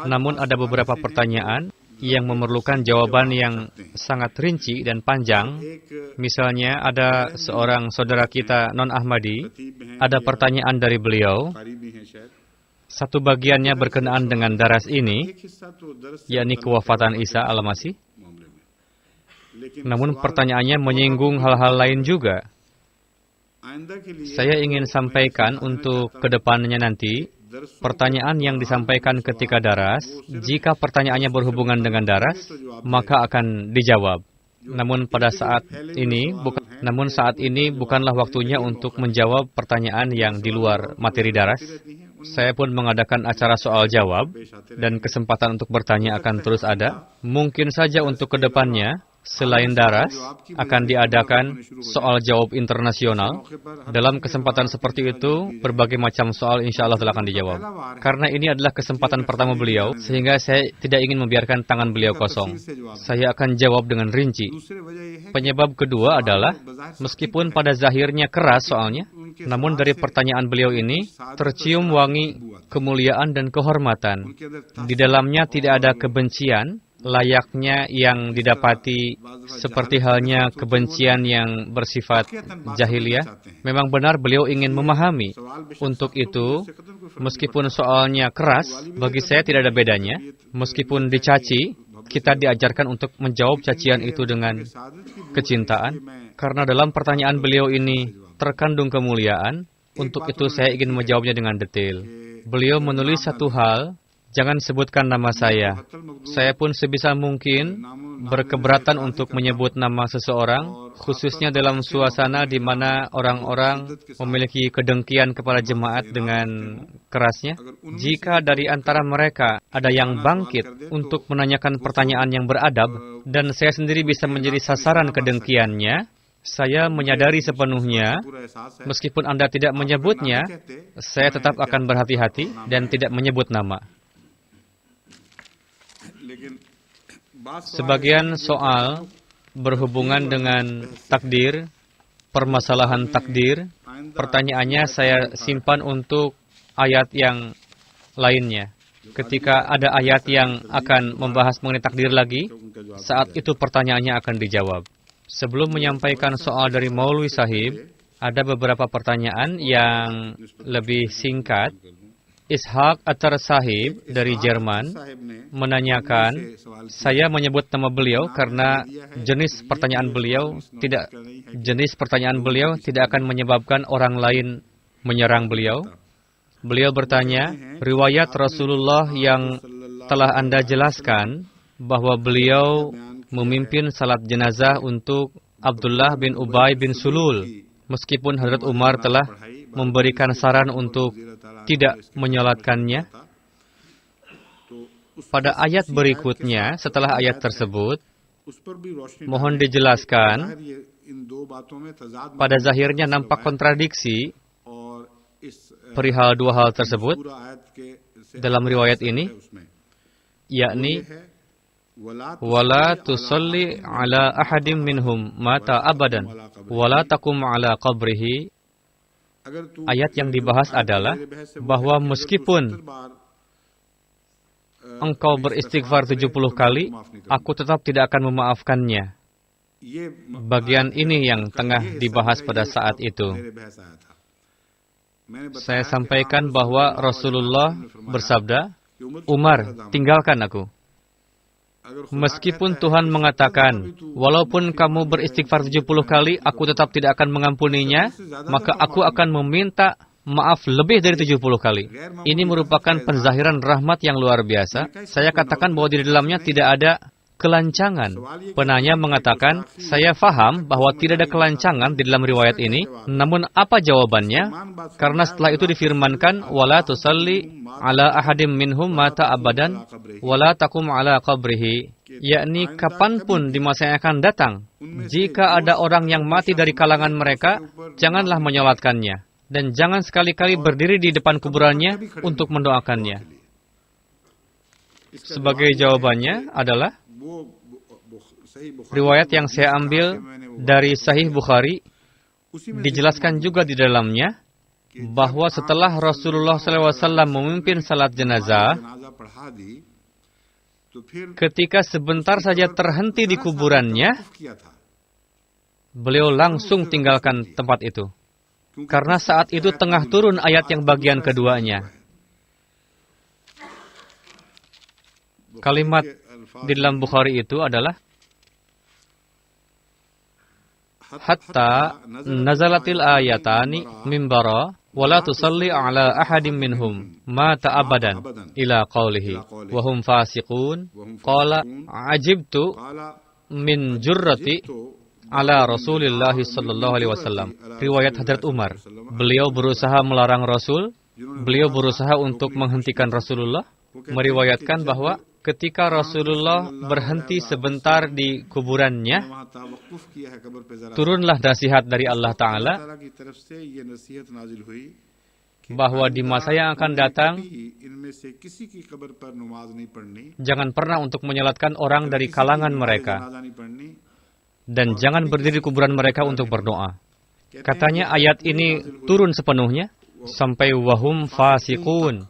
Namun ada beberapa pertanyaan yang memerlukan jawaban yang sangat rinci dan panjang. Misalnya ada seorang saudara kita non-Ahmadi, ada pertanyaan dari beliau. Satu bagiannya berkenaan dengan daras ini, yakni kewafatan Isa al-Masih. Namun pertanyaannya menyinggung hal-hal lain juga. Saya ingin sampaikan untuk kedepannya nanti, pertanyaan yang disampaikan ketika daras, jika pertanyaannya berhubungan dengan daras, maka akan dijawab. Namun saat ini bukanlah waktunya untuk menjawab pertanyaan yang di luar materi daras. Saya pun mengadakan acara soal jawab, dan kesempatan untuk bertanya akan terus ada. Mungkin saja untuk kedepannya, Selain daras, akan diadakan soal jawab internasional. Dalam kesempatan seperti itu, berbagai macam soal insya Allah telah akan dijawab. Karena ini adalah kesempatan pertama beliau, sehingga saya tidak ingin membiarkan tangan beliau kosong. Saya akan jawab dengan rinci. Penyebab kedua adalah, meskipun pada zahirnya keras soalnya, namun dari pertanyaan beliau ini, tercium wangi kemuliaan dan kehormatan. Di dalamnya tidak ada kebencian, layaknya yang didapati seperti halnya kebencian yang bersifat jahiliyah. Memang benar beliau ingin memahami. Untuk itu, meskipun soalnya keras, bagi saya tidak ada bedanya. Meskipun dicaci, kita diajarkan untuk menjawab cacian itu dengan kecintaan. Karena dalam pertanyaan beliau ini terkandung kemuliaan, untuk itu saya ingin menjawabnya dengan detail. Beliau menulis satu hal, jangan sebutkan nama saya. Saya pun sebisa mungkin berkeberatan untuk menyebut nama seseorang, khususnya dalam suasana di mana orang-orang memiliki kedengkian kepada jemaat dengan kerasnya. Jika dari antara mereka ada yang bangkit untuk menanyakan pertanyaan yang beradab, dan saya sendiri bisa menjadi sasaran kedengkiannya, saya menyadari sepenuhnya, meskipun Anda tidak menyebutnya, saya tetap akan berhati-hati dan tidak menyebut nama. Sebagian soal berhubungan dengan takdir, permasalahan takdir, pertanyaannya saya simpan untuk ayat yang lainnya. Ketika ada ayat yang akan membahas mengenai takdir lagi, saat itu pertanyaannya akan dijawab. Sebelum menyampaikan soal dari Maulwi Sahib, ada beberapa pertanyaan yang lebih singkat. Ishaq Attar Sahib dari Jerman menanyakan, saya menyebut nama beliau karena jenis pertanyaan beliau tidak akan menyebabkan orang lain menyerang beliau. Beliau bertanya, riwayat Rasulullah yang telah Anda jelaskan bahwa beliau memimpin salat jenazah untuk Abdullah bin Ubay bin Sulul, meskipun Hadrat Umar telah memberikan saran untuk tidak menyolatkannya. Pada ayat berikutnya, setelah ayat tersebut, mohon dijelaskan, pada zahirnya nampak kontradiksi perihal dua hal tersebut dalam riwayat ini, yakni wala tusalli ala ahadim minhum mata abadan wala takum ala qabrihi. Ayat yang dibahas adalah bahwa meskipun engkau beristighfar 70 kali, aku tetap tidak akan memaafkannya. Bagian ini yang tengah dibahas pada saat itu. Saya sampaikan bahwa Rasulullah bersabda, Umar, tinggalkan aku. Meskipun Tuhan mengatakan, walaupun kamu beristighfar 70 kali, aku tetap tidak akan mengampuninya, maka aku akan meminta maaf lebih dari 70 kali. Ini merupakan penzahiran rahmat yang luar biasa. Saya katakan bahwa di dalamnya tidak ada kelancangan. Penanya mengatakan, saya faham bahwa tidak ada kelancangan di dalam riwayat ini, namun apa jawabannya? Karena setelah itu difirmankan, wala tusalli ala ahadim minhum mata abadan, wala takum ala qabrihi. Yakni kapanpun di masa yang akan datang, jika ada orang yang mati dari kalangan mereka, janganlah menyolatkannya. Dan jangan sekali-kali berdiri di depan kuburannya untuk mendoakannya. Sebagai jawabannya adalah, riwayat yang saya ambil dari Sahih Bukhari, dijelaskan juga di dalamnya, bahwa setelah Rasulullah SAW memimpin salat jenazah, ketika sebentar saja terhenti di kuburannya, beliau langsung tinggalkan tempat itu. Karena saat itu tengah turun ayat yang bagian keduanya. Kalimat di dalam Bukhari itu adalah, hatta nazalatil ayatani mimbara wala tusalli ala ahadim minhum mata abadan ila qawlihi wa hum fasiqun qala ajibtu min jurrati ala Rasulillah sallallahu alaihi wasallam. Riwayat Hadrat Umar. Beliau berusaha melarang Rasul, beliau berusaha untuk menghentikan Rasulullah, meriwayatkan bahwa ketika Rasulullah berhenti sebentar di kuburannya, turunlah nasihat dari Allah Ta'ala bahwa di masa yang akan datang, jangan pernah untuk menyolatkan orang dari kalangan mereka, dan jangan berdiri di kuburan mereka untuk berdoa. Katanya ayat ini turun sepenuhnya sampai wahum fasiqun.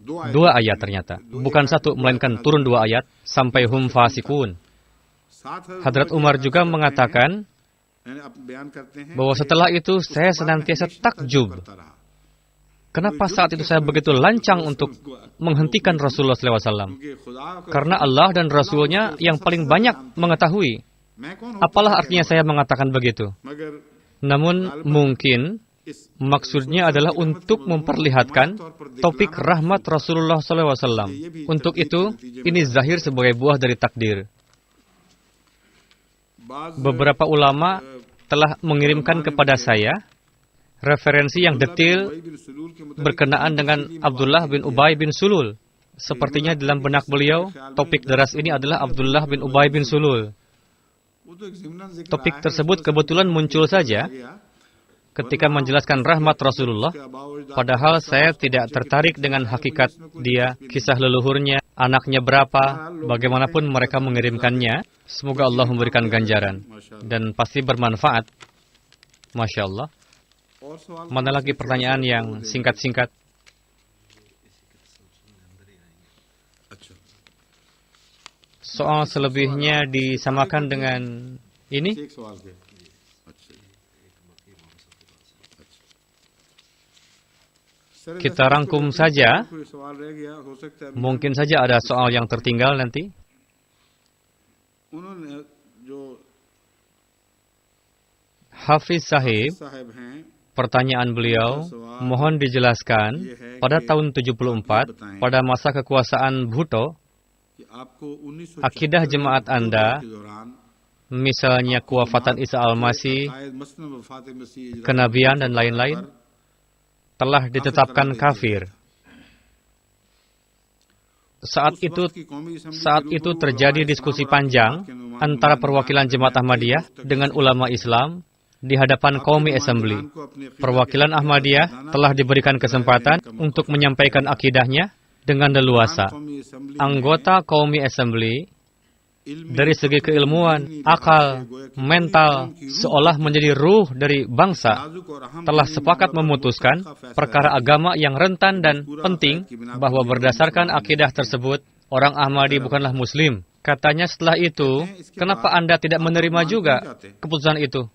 2 ayat ternyata. Bukan 1, melainkan turun 2 ayat sampai hum fasiqun. Hadrat Umar juga mengatakan bahwa setelah itu saya senantiasa takjub. Kenapa saat itu saya begitu lancang untuk menghentikan Rasulullah SAW? Karena Allah dan Rasulnya yang paling banyak mengetahui. Apalah artinya saya mengatakan begitu? Namun mungkin maksudnya adalah untuk memperlihatkan topik rahmat Rasulullah SAW. Untuk itu, ini zahir sebagai buah dari takdir. Beberapa ulama telah mengirimkan kepada saya referensi yang detail berkenaan dengan Abdullah bin Ubay bin Sulul. Sepertinya dalam benak beliau, topik deras ini adalah Abdullah bin Ubay bin Sulul. Topik tersebut kebetulan muncul saja ketika menjelaskan rahmat Rasulullah, padahal saya tidak tertarik dengan hakikat dia, kisah leluhurnya, anaknya berapa, bagaimanapun mereka mengirimkannya. Semoga Allah memberikan ganjaran dan pasti bermanfaat. Masya Allah. Mana lagi pertanyaan yang singkat-singkat? Soal selebihnya disamakan dengan ini. Kita rangkum saja. Mungkin saja ada soal yang tertinggal nanti. Hafiz Sahib, pertanyaan beliau, mohon dijelaskan, pada tahun 74, pada masa kekuasaan Bhutto, akidah jemaat Anda, misalnya kewafatan Isa Al-Masih, kenabian dan lain-lain, telah ditetapkan kafir. Saat itu terjadi diskusi panjang antara perwakilan Jemaat Ahmadiyah dengan ulama Islam di hadapan Qaumi Assembly. Perwakilan Ahmadiyah telah diberikan kesempatan untuk menyampaikan akidahnya dengan leluasa. Anggota Qaumi Assembly dari segi keilmuan, akal, mental, seolah menjadi ruh dari bangsa, telah sepakat memutuskan perkara agama yang rentan dan penting bahwa berdasarkan akidah tersebut, orang Ahmadi bukanlah Muslim. Katanya setelah itu, kenapa Anda tidak menerima juga keputusan itu?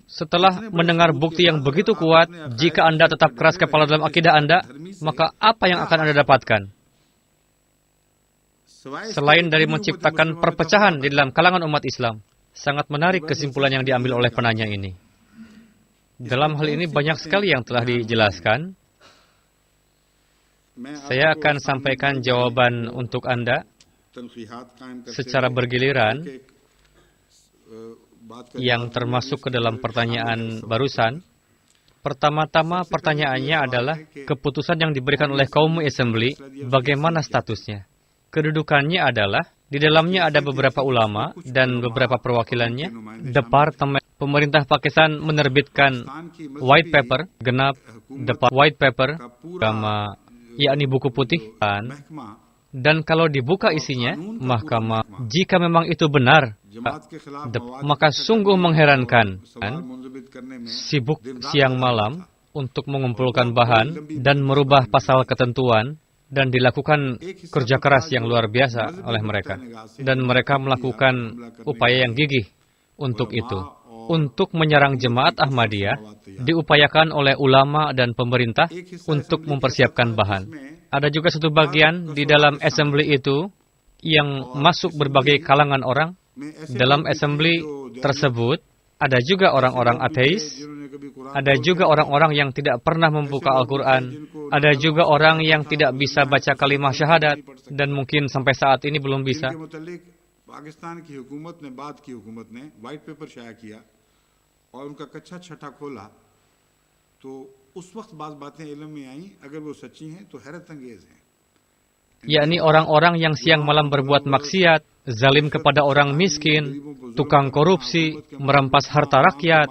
Setelah mendengar bukti yang begitu kuat, jika Anda tetap keras kepala dalam akidah Anda, maka apa yang akan Anda dapatkan? Selain dari menciptakan perpecahan di dalam kalangan umat Islam. Sangat menarik kesimpulan yang diambil oleh penanya ini. Dalam hal ini banyak sekali yang telah dijelaskan. Saya akan sampaikan jawaban untuk Anda secara bergiliran yang termasuk ke dalam pertanyaan barusan. Pertama-tama pertanyaannya adalah keputusan yang diberikan oleh Qaumi Assembly, bagaimana statusnya? Kedudukannya adalah, di dalamnya ada beberapa ulama dan beberapa perwakilannya. Departemen Pemerintah Pakistan menerbitkan white paper, genap white paper, yakni buku putih. Dan kalau dibuka isinya, mahkamah, jika memang itu benar, maka sungguh mengherankan. Sibuk siang malam untuk mengumpulkan bahan dan merubah pasal ketentuan, dan dilakukan kerja keras yang luar biasa oleh mereka. Dan mereka melakukan upaya yang gigih untuk itu. Untuk menyerang jemaat Ahmadiyah, diupayakan oleh ulama dan pemerintah untuk mempersiapkan bahan. Ada juga satu bagian di dalam assembly itu yang masuk berbagai kalangan orang. Dalam assembly tersebut, ada juga orang-orang ateis, ada juga orang-orang yang tidak pernah membuka Al-Quran, ada juga orang yang tidak bisa baca kalimah syahadat, dan mungkin sampai saat ini belum bisa. Pakistan की हुकूमत ने बाद की हुकूमत ने white paper शाया किया और उनका कच्चा छठा खोला तो उस वक्त बात बातें इल्म में आई अगर वो सच्ची हैं तो हैरत अंगेज हैं yakni orang-orang yang siang malam berbuat maksiat, zalim kepada orang miskin, tukang korupsi, merampas harta rakyat.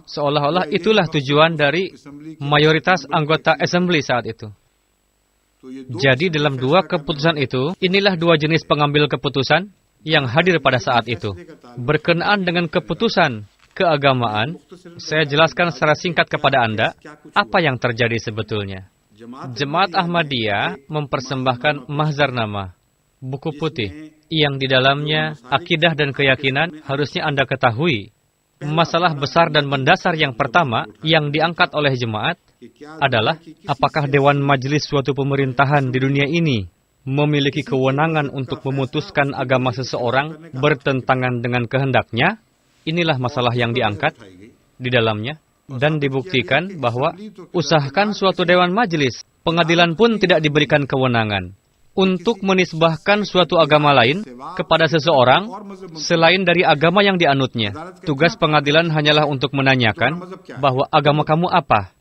Seolah-olah itulah tujuan dari mayoritas anggota assembly saat itu. Jadi dalam dua keputusan itu, inilah dua jenis pengambil keputusan yang hadir pada saat itu. Berkenaan dengan keputusan keagamaan, saya jelaskan secara singkat kepada Anda apa yang terjadi sebetulnya. Jemaat Ahmadiyah mempersembahkan mahzarnama, buku putih, yang di dalamnya akidah dan keyakinan harusnya Anda ketahui. Masalah besar dan mendasar yang pertama yang diangkat oleh jemaat adalah apakah Dewan Majelis suatu pemerintahan di dunia ini memiliki kewenangan untuk memutuskan agama seseorang bertentangan dengan kehendaknya. Inilah masalah yang diangkat di dalamnya. Dan dibuktikan bahwa usahakan suatu Dewan Majelis, pengadilan pun tidak diberikan kewenangan untuk menisbahkan suatu agama lain kepada seseorang selain dari agama yang dianutnya. Tugas pengadilan hanyalah untuk menanyakan bahwa agama kamu apa.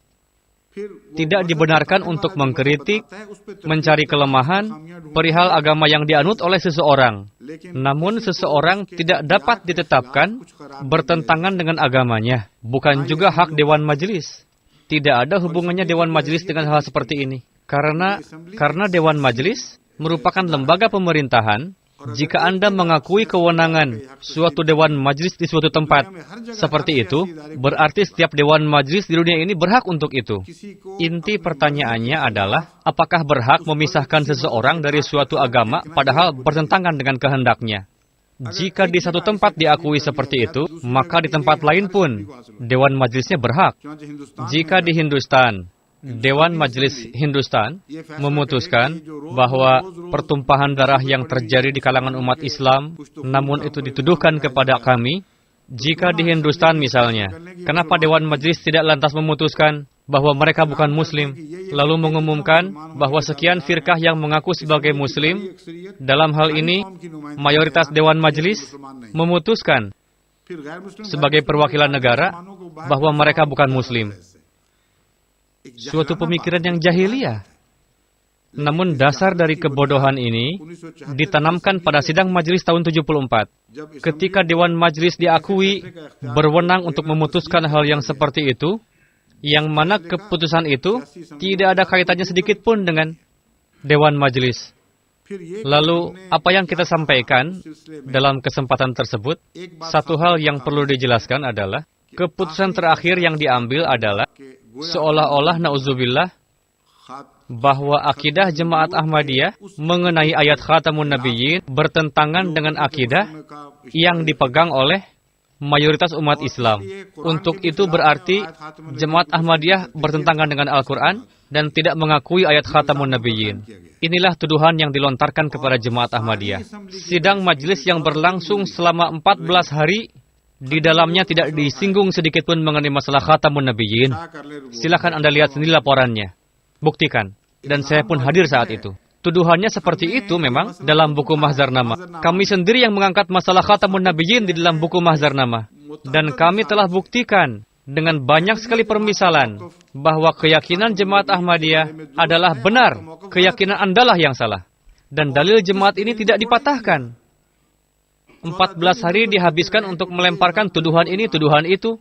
Tidak dibenarkan untuk mengkritik, mencari kelemahan, perihal agama yang dianut oleh seseorang. Namun seseorang tidak dapat ditetapkan bertentangan dengan agamanya. Bukan juga hak Dewan Majelis. Tidak ada hubungannya Dewan Majelis dengan hal seperti ini. Karena Dewan Majelis merupakan lembaga pemerintahan. Jika Anda mengakui kewenangan suatu Dewan Majelis di suatu tempat seperti itu, berarti setiap Dewan Majelis di dunia ini berhak untuk itu. Inti pertanyaannya adalah, apakah berhak memisahkan seseorang dari suatu agama padahal bertentangan dengan kehendaknya? Jika di satu tempat diakui seperti itu, maka di tempat lain pun Dewan Majelisnya berhak. Jika di Hindustan, Dewan Majelis Hindustan memutuskan bahwa pertumpahan darah yang terjadi di kalangan umat Islam, namun itu dituduhkan kepada kami. Jika di Hindustan misalnya, kenapa Dewan Majelis tidak lantas memutuskan bahwa mereka bukan Muslim, lalu mengumumkan bahwa sekian firkah yang mengaku sebagai Muslim, dalam hal ini mayoritas Dewan Majelis memutuskan sebagai perwakilan negara bahwa mereka bukan Muslim. Suatu pemikiran yang jahiliyah. Namun dasar dari kebodohan ini ditanamkan pada sidang majelis tahun 74. Ketika Dewan Majelis diakui berwenang untuk memutuskan hal yang seperti itu, yang mana keputusan itu tidak ada kaitannya sedikit pun dengan Dewan Majelis. Lalu, apa yang kita sampaikan dalam kesempatan tersebut, satu hal yang perlu dijelaskan adalah, keputusan terakhir yang diambil adalah seolah-olah na'udzubillah bahwa akidah Jemaat Ahmadiyah mengenai ayat Khatamun Nabiyyin bertentangan dengan akidah yang dipegang oleh mayoritas umat Islam. Untuk itu berarti Jemaat Ahmadiyah bertentangan dengan Al-Quran dan tidak mengakui ayat Khatamun Nabiyyin. Inilah tuduhan yang dilontarkan kepada Jemaat Ahmadiyah. Sidang majelis yang berlangsung selama 14 hari, di dalamnya tidak disinggung sedikit pun mengenai masalah Khatamun Nabiyyin. Silakan Anda lihat sendiri laporannya. Buktikan. Dan saya pun hadir saat itu. Tuduhannya seperti itu memang dalam buku Mahzarnama. Kami sendiri yang mengangkat masalah Khatamun Nabiyyin di dalam buku Mahzarnama. Dan kami telah buktikan dengan banyak sekali permisalan bahwa keyakinan Jemaat Ahmadiyah adalah benar. Keyakinan Anda lah yang salah. Dan dalil jemaat ini tidak dipatahkan. 14 hari dihabiskan untuk melemparkan tuduhan ini, tuduhan itu.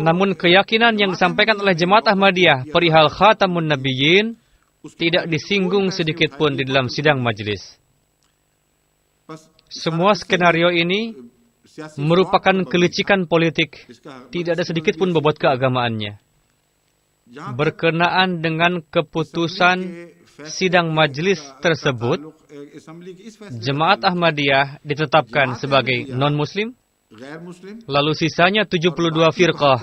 Namun keyakinan yang disampaikan oleh Jemaat Ahmadiyah perihal Khatamun Nabiyyin tidak disinggung sedikit pun di dalam sidang majelis. Semua skenario ini merupakan kelicikan politik. Tidak ada sedikit pun bobot keagamaannya. Berkenaan dengan keputusan sidang majelis tersebut, Jemaat Ahmadiyah ditetapkan sebagai non-Muslim, lalu sisanya 72 firqah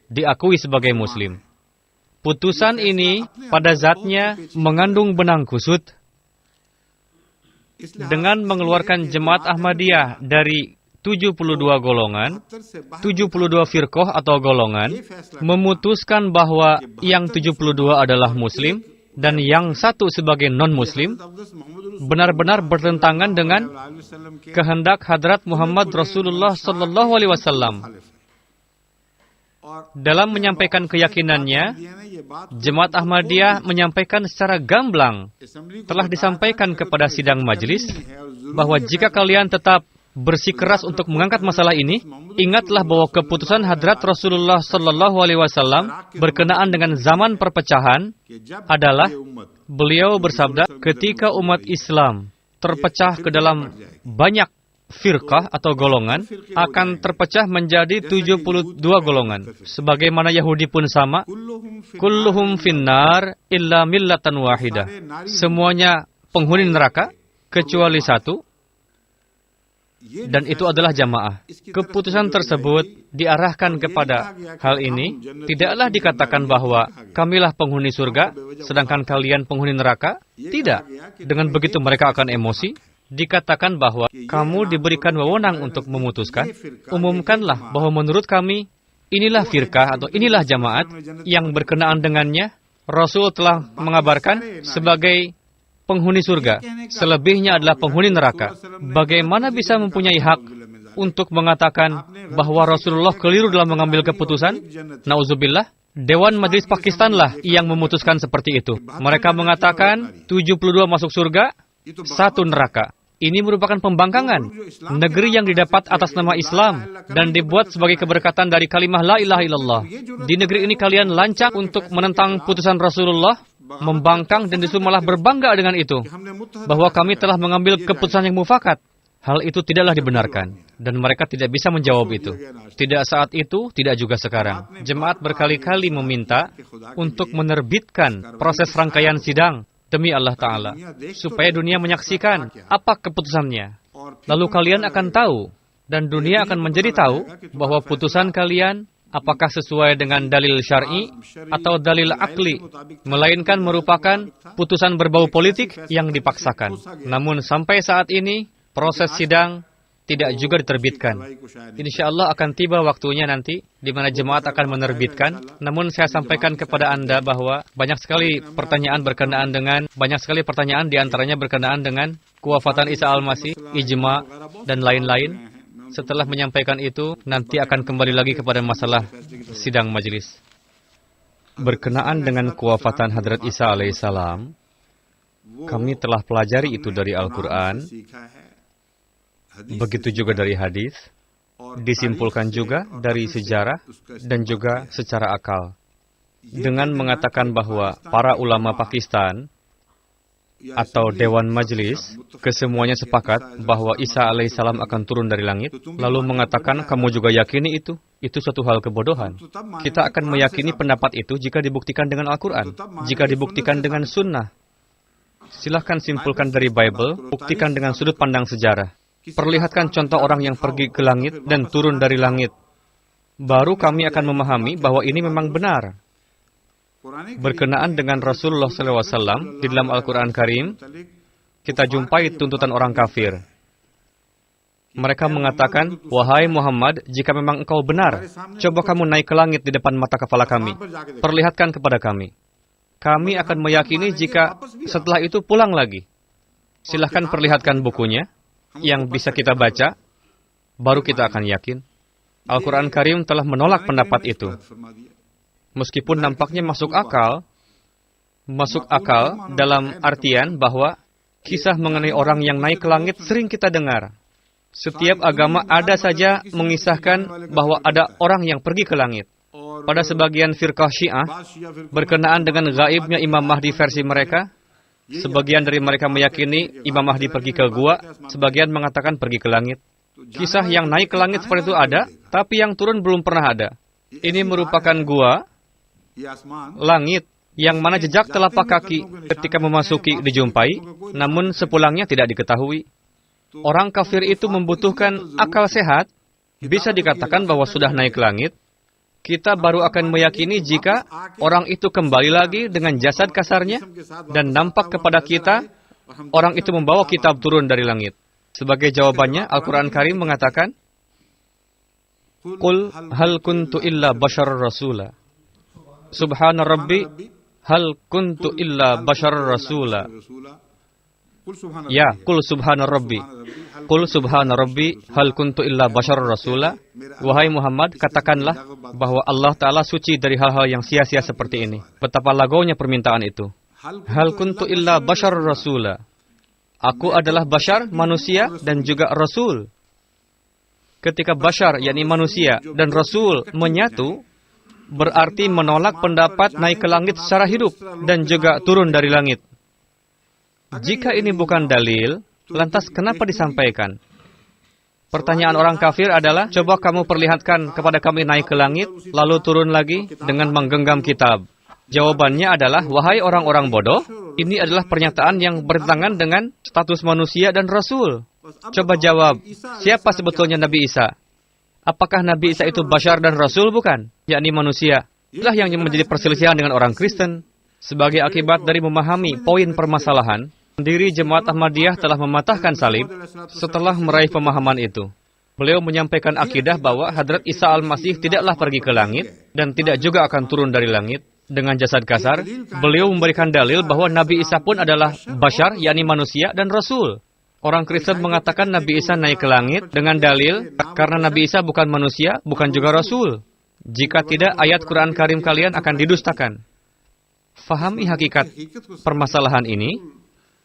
diakui sebagai Muslim. Putusan ini pada zatnya mengandung benang kusut. Dengan mengeluarkan Jemaat Ahmadiyah dari 72 golongan, 72 firqah atau golongan, memutuskan bahwa yang 72 adalah Muslim, dan yang satu sebagai non-Muslim, benar-benar bertentangan dengan kehendak Hadrat Muhammad Rasulullah Sallallahu Alaihi Wasallam. dalam menyampaikan keyakinannya, Jemaat Ahmadiyah menyampaikan secara gamblang, telah disampaikan kepada sidang majelis, bahwa jika kalian tetap bersikeras untuk mengangkat masalah ini, ingatlah bahwa keputusan Hadrat Rasulullah Sallallahu Alaihi Wasallam berkenaan dengan zaman perpecahan adalah, beliau bersabda, ketika umat Islam terpecah ke dalam banyak firqah atau golongan, akan terpecah menjadi 72 golongan. Sebagaimana Yahudi pun sama, kulluhum finnar illa millatan wahidah. Semuanya penghuni neraka kecuali satu, dan itu adalah jamaah. Keputusan tersebut diarahkan kepada hal ini. Tidaklah dikatakan bahwa kamilah penghuni surga, sedangkan kalian penghuni neraka. Tidak. Dengan begitu mereka akan emosi. Dikatakan bahwa kamu diberikan wewenang untuk memutuskan. Umumkanlah bahwa menurut kami, inilah firqah atau inilah jamaat yang berkenaan dengannya Rasul telah mengabarkan sebagai penghuni surga. Selebihnya adalah penghuni neraka. Bagaimana bisa mempunyai hak untuk mengatakan bahwa Rasulullah keliru dalam mengambil keputusan? Nauzubillah. Dewan Majelis Pakistanlah yang memutuskan seperti itu. Mereka mengatakan 72 masuk surga, 1 neraka. Ini merupakan pembangkangan. Negeri yang didapat atas nama Islam dan dibuat sebagai keberkatan dari kalimah la ilaha illallah. Di negeri ini kalian lancang untuk menentang putusan Rasulullah, membangkang dan justru malah berbangga dengan itu, bahwa kami telah mengambil keputusan yang mufakat. Hal itu tidaklah dibenarkan, dan mereka tidak bisa menjawab itu. Tidak saat itu, tidak juga sekarang. Jemaat berkali-kali meminta untuk menerbitkan proses rangkaian sidang demi Allah Ta'ala, supaya dunia menyaksikan apa keputusannya. Lalu kalian akan tahu, dan dunia akan menjadi tahu, bahwa putusan kalian apakah sesuai dengan dalil syar'i atau dalil akli, melainkan merupakan putusan berbau politik yang dipaksakan. Namun sampai saat ini, proses sidang tidak juga diterbitkan. Insya Allah akan tiba waktunya nanti, di mana jemaat akan menerbitkan. Namun saya sampaikan kepada Anda bahwa banyak sekali pertanyaan diantaranya berkenaan dengan kewafatan Isa Al-Masih, ijma, dan lain-lain. Setelah menyampaikan itu, nanti akan kembali lagi kepada masalah sidang majelis. Berkenaan dengan kewafatan Hadrat Isa alaihissalam, kami telah pelajari itu dari Al-Quran, begitu juga dari hadis, disimpulkan juga dari sejarah, dan juga secara akal. Dengan mengatakan bahwa para ulama Pakistan atau Dewan Majelis, kesemuanya sepakat bahwa Isa alaihissalam akan turun dari langit, lalu mengatakan kamu juga yakini itu suatu hal kebodohan. Kita akan meyakini pendapat itu jika dibuktikan dengan Al-Quran, jika dibuktikan dengan Sunnah. Silahkan simpulkan dari Bible, buktikan dengan sudut pandang sejarah. Perlihatkan contoh orang yang pergi ke langit dan turun dari langit. Baru kami akan memahami bahwa ini memang benar. Berkenaan dengan Rasulullah SAW, di dalam Al-Quran Karim, kita jumpai tuntutan orang kafir. Mereka mengatakan, wahai Muhammad, jika memang engkau benar, coba kamu naik ke langit di depan mata kepala kami. Perlihatkan kepada kami. Kami akan meyakini jika setelah itu pulang lagi. Silahkan perlihatkan bukunya yang bisa kita baca, baru kita akan yakin. Al-Quran Karim telah menolak pendapat itu. Meskipun nampaknya masuk akal dalam artian bahwa kisah mengenai orang yang naik ke langit sering kita dengar. Setiap agama ada saja mengisahkan bahwa ada orang yang pergi ke langit. Pada sebagian firqah Syiah, berkenaan dengan gaibnya Imam Mahdi versi mereka, sebagian dari mereka meyakini Imam Mahdi pergi ke gua, sebagian mengatakan pergi ke langit. Kisah yang naik ke langit seperti itu ada, tapi yang turun belum pernah ada. Ini merupakan gua, langit, yang mana jejak telapak kaki ketika memasuki dijumpai, namun sepulangnya tidak diketahui. Orang kafir itu membutuhkan akal sehat, bisa dikatakan bahwa sudah naik ke langit. Kita baru akan meyakini jika orang itu kembali lagi dengan jasad kasarnya dan nampak kepada kita, orang itu membawa kitab turun dari langit. Sebagai jawabannya, Al-Quran Karim mengatakan, Qul hal kuntu illa bashar rasula. Subhana Rabbi, hal kuntu illa bashar rasula. Ya, kul subhana rabbi. Kul subhana rabbi, hal kuntu illa bashar rasula. Wahai Muhammad, katakanlah bahwa Allah Ta'ala suci dari hal-hal yang sia-sia seperti ini. Betapa lagonya permintaan itu. Hal kuntu illa bashar rasula. Aku adalah bashar, manusia, dan juga rasul. Ketika bashar, yakni manusia, dan rasul menyatu, berarti menolak pendapat naik ke langit secara hidup, dan juga turun dari langit. Jika ini bukan dalil, lantas kenapa disampaikan? Pertanyaan orang kafir adalah, coba kamu perlihatkan kepada kami naik ke langit, lalu turun lagi dengan menggenggam kitab. Jawabannya adalah, wahai orang-orang bodoh, ini adalah pernyataan yang bertentangan dengan status manusia dan rasul. Coba jawab, siapa sebetulnya Nabi Isa? Apakah Nabi Isa itu bashar dan rasul? Bukan, yakni manusia. Itulah yang menjadi perselisihan dengan orang Kristen. Sebagai akibat dari memahami poin permasalahan, pendiri Jemaat Ahmadiyah telah mematahkan salib setelah meraih pemahaman itu. Beliau menyampaikan akidah bahwa Hadrat Isa Al-Masih tidaklah pergi ke langit dan tidak juga akan turun dari langit dengan jasad kasar. Beliau memberikan dalil bahwa Nabi Isa pun adalah bashar, yakni manusia dan rasul. Orang Kristen mengatakan Nabi Isa naik ke langit dengan dalil karena Nabi Isa bukan manusia, bukan juga rasul. Jika tidak, ayat Quran Karim kalian akan didustakan. Fahami hakikat permasalahan ini.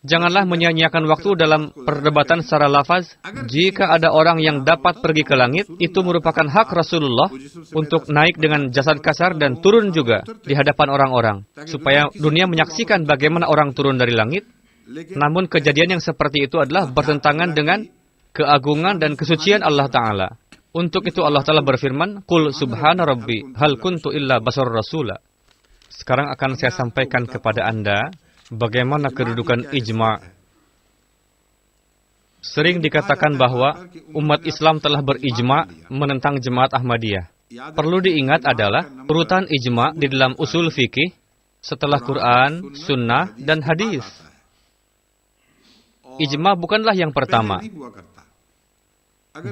Janganlah menyia-nyiakan waktu dalam perdebatan secara lafaz. Jika ada orang yang dapat pergi ke langit, itu merupakan hak Rasulullah untuk naik dengan jasad kasar dan turun juga di hadapan orang-orang. Supaya dunia menyaksikan bagaimana orang turun dari langit. Namun kejadian yang seperti itu adalah bertentangan dengan keagungan dan kesucian Allah Ta'ala. Untuk itu Allah Ta'ala berfirman, Qul subhana rabbi, hal kuntu illa basar rasula. Sekarang akan saya sampaikan kepada Anda bagaimana kedudukan ijma'. Sering dikatakan bahwa umat Islam telah berijma' menentang Jemaat Ahmadiyah. Perlu diingat adalah urutan ijma' di dalam usul fikih setelah Quran, Sunnah, dan Hadis. Ijma' bukanlah yang pertama.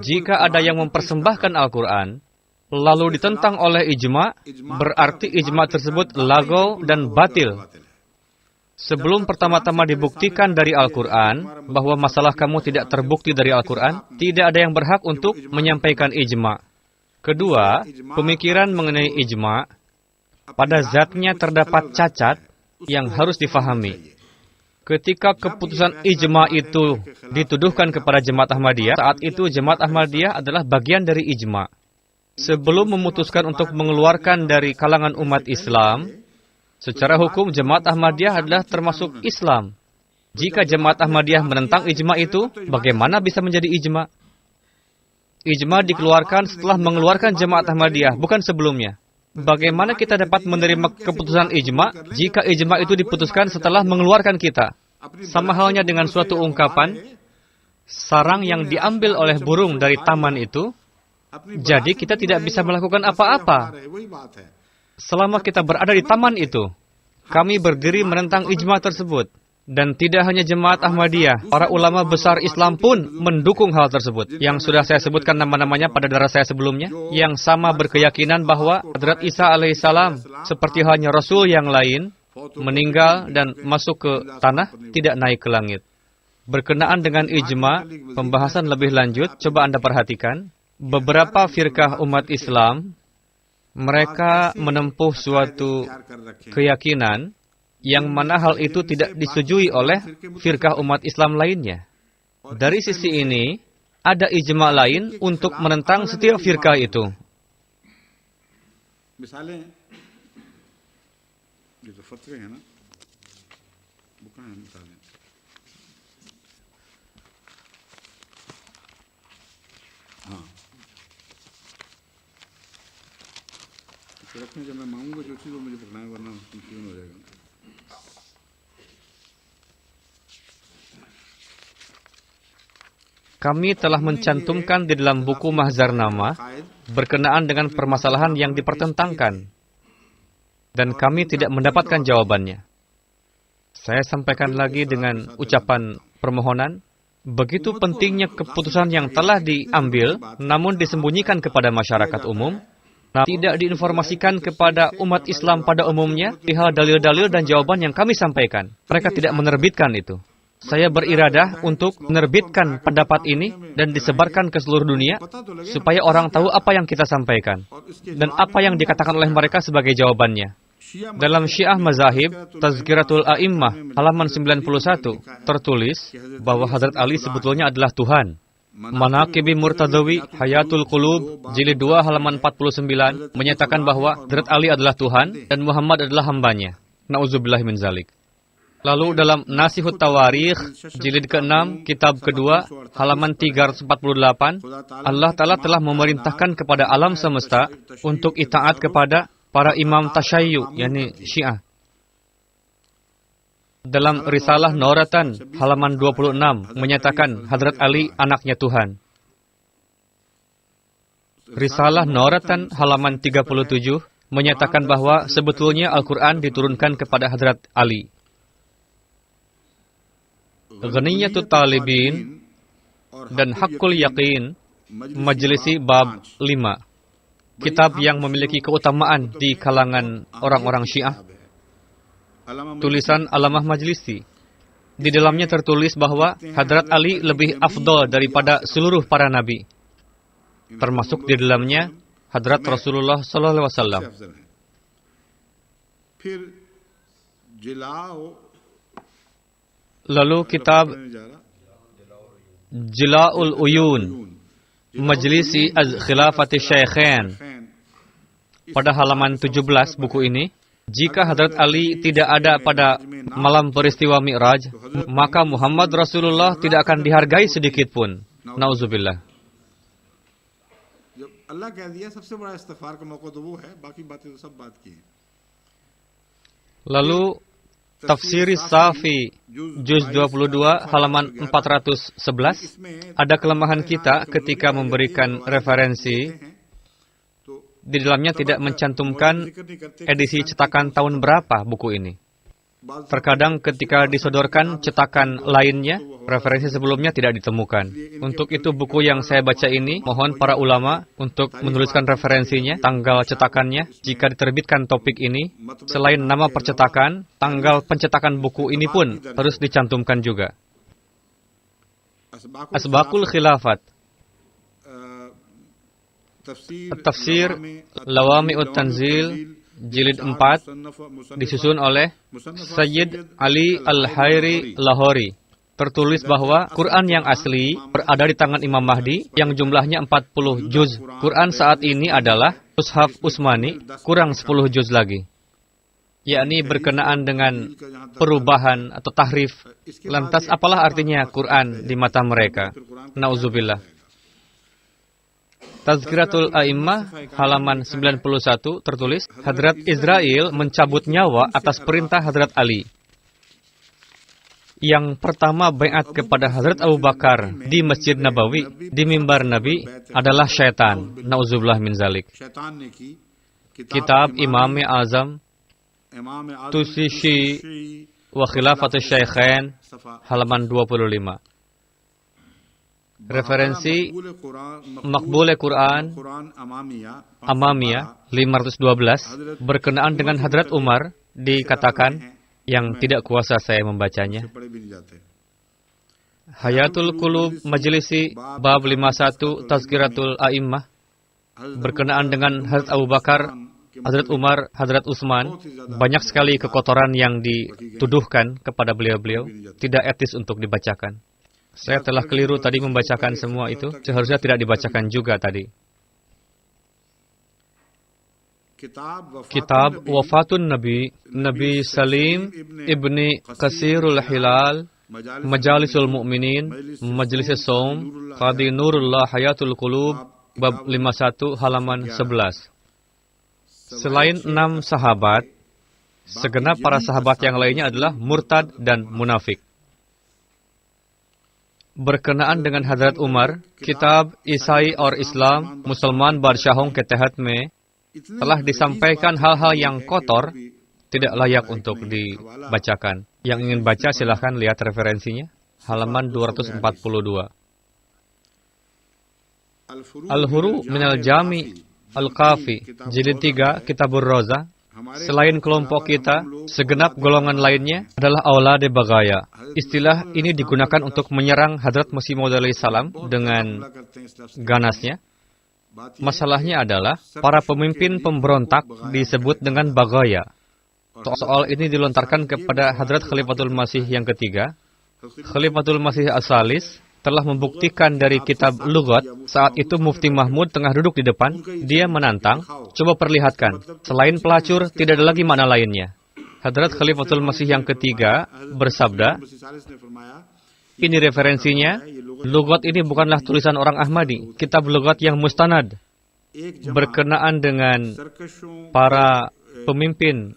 Jika ada yang mempersembahkan Al-Quran, lalu ditentang oleh ijma', berarti ijma' tersebut lago dan batil. Sebelum pertama-tama dibuktikan dari Al-Quran, bahwa masalah kamu tidak terbukti dari Al-Quran, tidak ada yang berhak untuk menyampaikan ijma'. Kedua, pemikiran mengenai ijma', pada zatnya terdapat cacat yang harus difahami. Ketika keputusan ijma' itu dituduhkan kepada Jemaat Ahmadiyah, saat itu Jemaat Ahmadiyah adalah bagian dari ijma'. Sebelum memutuskan untuk mengeluarkan dari kalangan umat Islam, secara hukum Jemaat Ahmadiyah adalah termasuk Islam. Jika Jemaat Ahmadiyah menentang ijma' itu, bagaimana bisa menjadi ijma'? Ijma' dikeluarkan setelah mengeluarkan Jemaat Ahmadiyah, bukan sebelumnya. Bagaimana kita dapat menerima keputusan ijma' jika ijma' itu diputuskan setelah mengeluarkan kita? Sama halnya dengan suatu ungkapan, sarang yang diambil oleh burung dari taman itu, jadi kita tidak bisa melakukan apa-apa. Selama kita berada di taman itu, kami berdiri menentang ijma' tersebut. Dan tidak hanya Jemaat Ahmadiyah, para ulama besar Islam pun mendukung hal tersebut. Yang sudah saya sebutkan nama-namanya pada darah saya sebelumnya, yang sama berkeyakinan bahwa Hadrat Isa alaihissalam, seperti halnya Rasul yang lain, meninggal dan masuk ke tanah, tidak naik ke langit. Berkenaan dengan ijma', pembahasan lebih lanjut, coba Anda perhatikan. Beberapa firqah umat Islam, mereka menempuh suatu keyakinan yang mana hal itu tidak disetujui oleh firqah umat Islam lainnya. Dari sisi ini, ada ijma' lain untuk menentang setiap firqah itu. Misalnya, itu fatwa ya, bukan misalnya. रखने जब मैं मांगूंगा जो चीज़ वो मुझे पकड़ना है वरना कंफ्यूजन हो जाएगा. Kami telah mencantumkan di dalam buku Mahzarnama berkenaan dengan permasalahan yang dipertentangkan dan kami tidak mendapatkan jawabannya. Saya sampaikan lagi dengan ucapan permohonan, begitu pentingnya keputusan yang telah diambil namun disembunyikan kepada masyarakat umum, tidak diinformasikan kepada umat Islam pada umumnya, perihal dalil-dalil dan jawaban yang kami sampaikan. Mereka tidak menerbitkan itu. Saya beriradah untuk menerbitkan pendapat ini dan disebarkan ke seluruh dunia, supaya orang tahu apa yang kita sampaikan, dan apa yang dikatakan oleh mereka sebagai jawabannya. Dalam Syiah Mazahib, Tazkiratul A'immah, halaman 91, tertulis bahwa Hadrat Ali sebetulnya adalah Tuhan. Manaqibi Murtadawi, Hayatul Qulub, jilid 2, halaman 49, menyatakan bahwa Hadrat Ali adalah Tuhan dan Muhammad adalah hambanya. Na'udzubillah min zalik. Lalu dalam Nasihut Tawarikh, jilid ke-6, kitab kedua, halaman 348, Allah Ta'ala telah memerintahkan kepada alam semesta untuk itaat kepada para imam tasyayyu, yakni Syiah. Dalam Risalah Noratan, halaman 26, menyatakan Hadrat Ali anaknya Tuhan. Risalah Noratan, halaman 37, menyatakan bahwa sebetulnya Al-Quran diturunkan kepada Hadrat Ali. Ghaniyatut Talibin dan Haqqul Yaqin, Majlisi bab 5. Kitab yang memiliki keutamaan di kalangan orang-orang Syiah. Tulisan Alamah Majlisi. Di dalamnya tertulis bahwa Hadrat Ali lebih afdal daripada seluruh para nabi. Termasuk di dalamnya Hadrat Rasulullah sallallahu alaihi wasallam. Lalu kitab Jila'ul Uyun, Majlisi Az-Khilafati Syaikhain, pada halaman 17 buku ini, jika Hadrat Ali tidak ada pada malam peristiwa Mi'raj, maka Muhammad Rasulullah tidak akan dihargai sedikit pun. Nauzubillah. Lalu Tafsir Safi, juz 22, halaman 411, ada kelemahan kita ketika memberikan referensi. Di dalamnya tidak mencantumkan edisi cetakan tahun berapa buku ini. Terkadang ketika disodorkan cetakan lainnya, referensi sebelumnya tidak ditemukan. Untuk itu buku yang saya baca ini, mohon para ulama untuk menuliskan referensinya, tanggal cetakannya. Jika diterbitkan topik ini, selain nama percetakan, tanggal pencetakan buku ini pun harus dicantumkan juga. Asbaqul Khilafat, Tafsir Lawami'ut Tanzil, jilid 4, disusun oleh Sayyid Ali Al-Hairi Lahori. Tertulis bahwa Quran yang asli berada di tangan Imam Mahdi yang jumlahnya 40 juz. Quran saat ini adalah Mushaf Utsmani, kurang 10 juz lagi. Yakni berkenaan dengan perubahan atau tahrif. Lantas apalah artinya Quran di mata mereka? Nauzubillah. Tazkiratul A'immah, halaman 91, tertulis, Hadrat Israel mencabut nyawa atas perintah Hadrat Ali. Yang pertama baiat kepada Hadrat Abu Bakar di Masjid Nabawi, di mimbar Nabi, adalah syaitan. Nauzubillah min zalik. Kitab Imam Azam, Tusishi wa Khilafatul Syaikhain, halaman 25. Referensi Maqbul Quran Amamiyah 512 berkenaan dengan Hadrat Umar dikatakan, yang tidak kuasa saya membacanya. Hayatul Qulub Majlisi bab 51 Tazkiratul A'immah berkenaan dengan Hadrat Abu Bakar, Hadrat Umar, Hadrat Utsman. Banyak sekali kekotoran yang dituduhkan kepada beliau-beliau, tidak etis untuk dibacakan. Saya telah keliru tadi membacakan semua itu. Seharusnya tidak dibacakan juga tadi. Kitab Wafatun Nabi, Nabi Salim Ibni Qasirul Hilal, Majalisul Mu'minin, Majlis Saum, Qadi Nurullah Hayatul Qulub, bab 51, halaman 11. Selain 6 sahabat, segenap para sahabat yang lainnya adalah murtad dan munafik. Berkenaan dengan Hadrat Umar, kitab Isai or Islam, Musalman Badshahong ke Tehat Me, telah disampaikan hal-hal yang kotor, tidak layak untuk dibacakan. Yang ingin baca silahkan lihat referensinya, halaman 242. Al-Huru Minal Jami Al-Kafi, jilid 3, Kitabur Roza, Selain kelompok kita, segenap golongan lainnya adalah aulade bagaya. Istilah ini digunakan untuk menyerang Hadrat Masih Maud alaihissalam dengan ganasnya. Masalahnya adalah para pemimpin pemberontak disebut dengan bagaya. Soal ini dilontarkan kepada Hadrat Khalifatul Masih yang ketiga. Khalifatul Masih As-Salis telah membuktikan dari kitab Lughat. Saat itu Mufti Mahmud tengah duduk di depan. Dia menantang, coba perlihatkan. Selain pelacur, tidak ada lagi makna lainnya. Hadrat Khalifatul Masih yang ketiga bersabda, ini referensinya, Lughat ini bukanlah tulisan orang Ahmadi. Kitab Lughat yang mustanad. Berkenaan dengan para pemimpin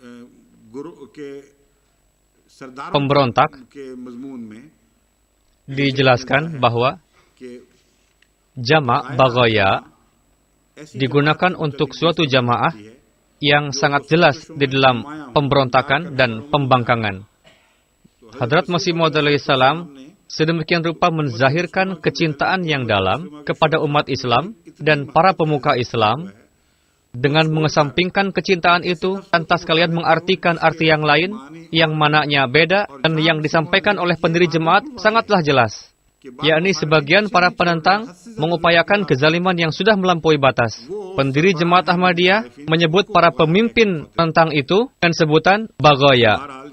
pemberontak, dijelaskan bahwa jamak bagaya digunakan untuk suatu jamaah yang sangat jelas di dalam pemberontakan dan pembangkangan. Hadrat Masih Maud alaihissalam sedemikian rupa menzahirkan kecintaan yang dalam kepada umat Islam dan para pemuka Islam. Dengan mengesampingkan kecintaan itu, lantas kalian mengartikan arti yang lain, yang mananya beda, dan yang disampaikan oleh pendiri jemaat sangatlah jelas. Yakni sebagian para penentang mengupayakan kezaliman yang sudah melampaui batas. Pendiri jemaat Ahmadiyah menyebut para pemimpin penentang itu dengan sebutan bagaya.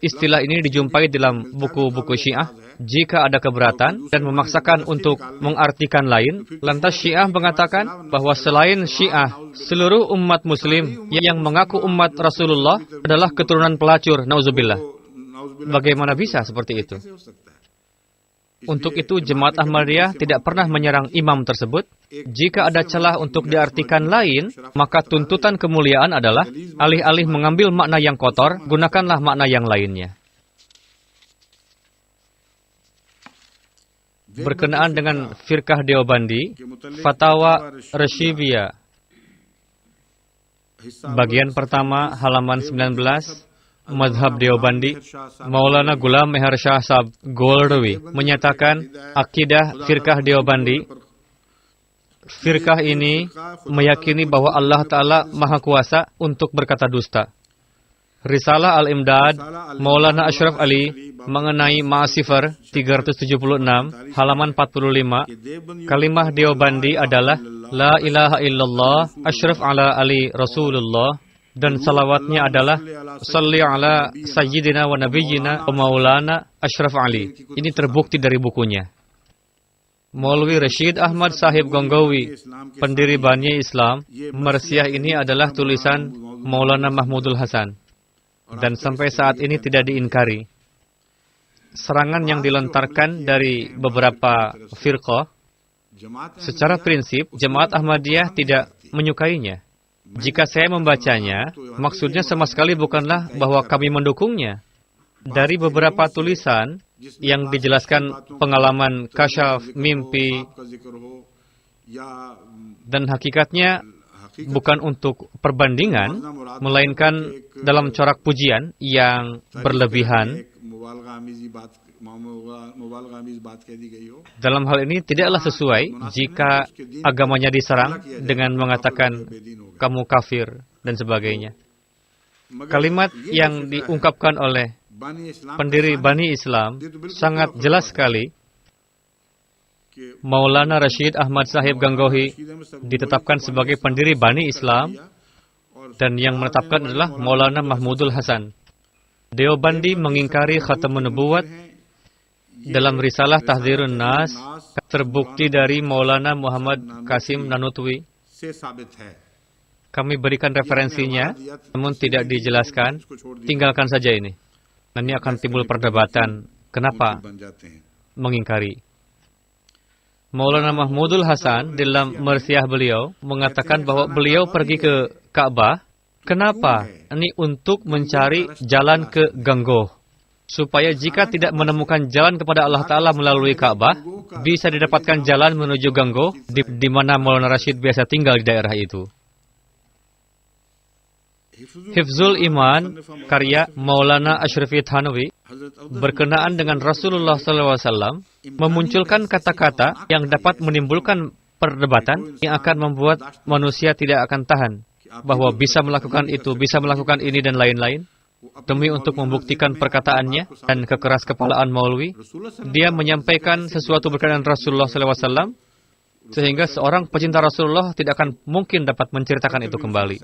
Istilah ini dijumpai dalam buku-buku Syiah. Jika ada keberatan dan memaksakan untuk mengartikan lain, lantas Syiah mengatakan bahwa selain Syiah, seluruh umat Muslim yang mengaku umat Rasulullah adalah keturunan pelacur. Nauzubillah. Bagaimana bisa seperti itu? Untuk itu, Jemaat Ahmadiyah tidak pernah menyerang imam tersebut. Jika ada celah untuk diartikan lain, maka tuntutan kemuliaan adalah alih-alih mengambil makna yang kotor, gunakanlah makna yang lainnya. Berkenaan dengan firqah Deobandi, Fatwa Rasyidiyah, bagian pertama, halaman 19, Madhab Deobandi, Maulana Ghulam Meher Shah Sahab Goldawi menyatakan akidah firqah Deobandi. Firqah ini meyakini bahwa Allah Ta'ala Maha Kuasa untuk berkata dusta. Risalah Al-Imdad, Maulana Ashraf Ali, mengenai Ma'asifar 376, halaman 45, kalimah Deobandi adalah La ilaha illallah, Ashraf ala Ali Rasulullah, dan salawatnya adalah Salli ala Sayyidina wa Nabiyyina wa Maulana Ashraf Ali. Ini terbukti dari bukunya. Maulwi Rashid Ahmad Sahib Ganggawi, pendiri Bani Islam, Mersiah ini adalah tulisan Maulana Mahmudul Hasan. Dan sampai saat ini tidak diingkari. Serangan yang dilontarkan dari beberapa firqah, secara prinsip, Jemaat Ahmadiyah tidak menyukainya. Jika saya membacanya, maksudnya sama sekali bukanlah bahwa kami mendukungnya. Dari beberapa tulisan yang dijelaskan pengalaman kasyaf, mimpi, dan hakikatnya bukan untuk perbandingan, melainkan dalam corak pujian yang berlebihan. Dalam hal ini tidaklah sesuai jika agamanya diserang dengan mengatakan kamu kafir dan sebagainya. Kalimat yang diungkapkan oleh pendiri Bani Islam sangat jelas sekali. Maulana Rashid Ahmad Sahib Ganggohi ditetapkan sebagai pendiri Bani Islam dan yang menetapkan adalah Maulana Mahmudul Hasan. Deobandi mengingkari Khatamun Nubuwat. Dalam risalah Tahdzirun Nas terbukti dari Maulana Muhammad Qasim Nanutwi. Kami berikan referensinya, namun tidak dijelaskan. Tinggalkan saja ini. Nanti akan timbul perdebatan. Kenapa mengingkari? Maulana Mahmudul Hasan dalam Mersiah beliau mengatakan bahwa beliau pergi ke Ka'bah. Kenapa? Ini untuk mencari jalan ke Ganggoh. Supaya jika tidak menemukan jalan kepada Allah Ta'ala melalui Ka'bah, bisa didapatkan jalan menuju Ganggoh, di mana Maulana Rashid biasa tinggal di daerah itu. Hifzul Iman, karya Maulana Ashrafi Thanwi, berkenaan dengan Rasulullah SAW, memunculkan kata-kata yang dapat menimbulkan perdebatan yang akan membuat manusia tidak akan tahan. bahwa bisa melakukan itu, bisa melakukan ini dan lain-lain, demi untuk membuktikan perkataannya dan kekeras kepalaan Maulwi, dia menyampaikan sesuatu berkaitan Rasulullah SAW, sehingga seorang pecinta Rasulullah tidak akan mungkin dapat menceritakan itu kembali.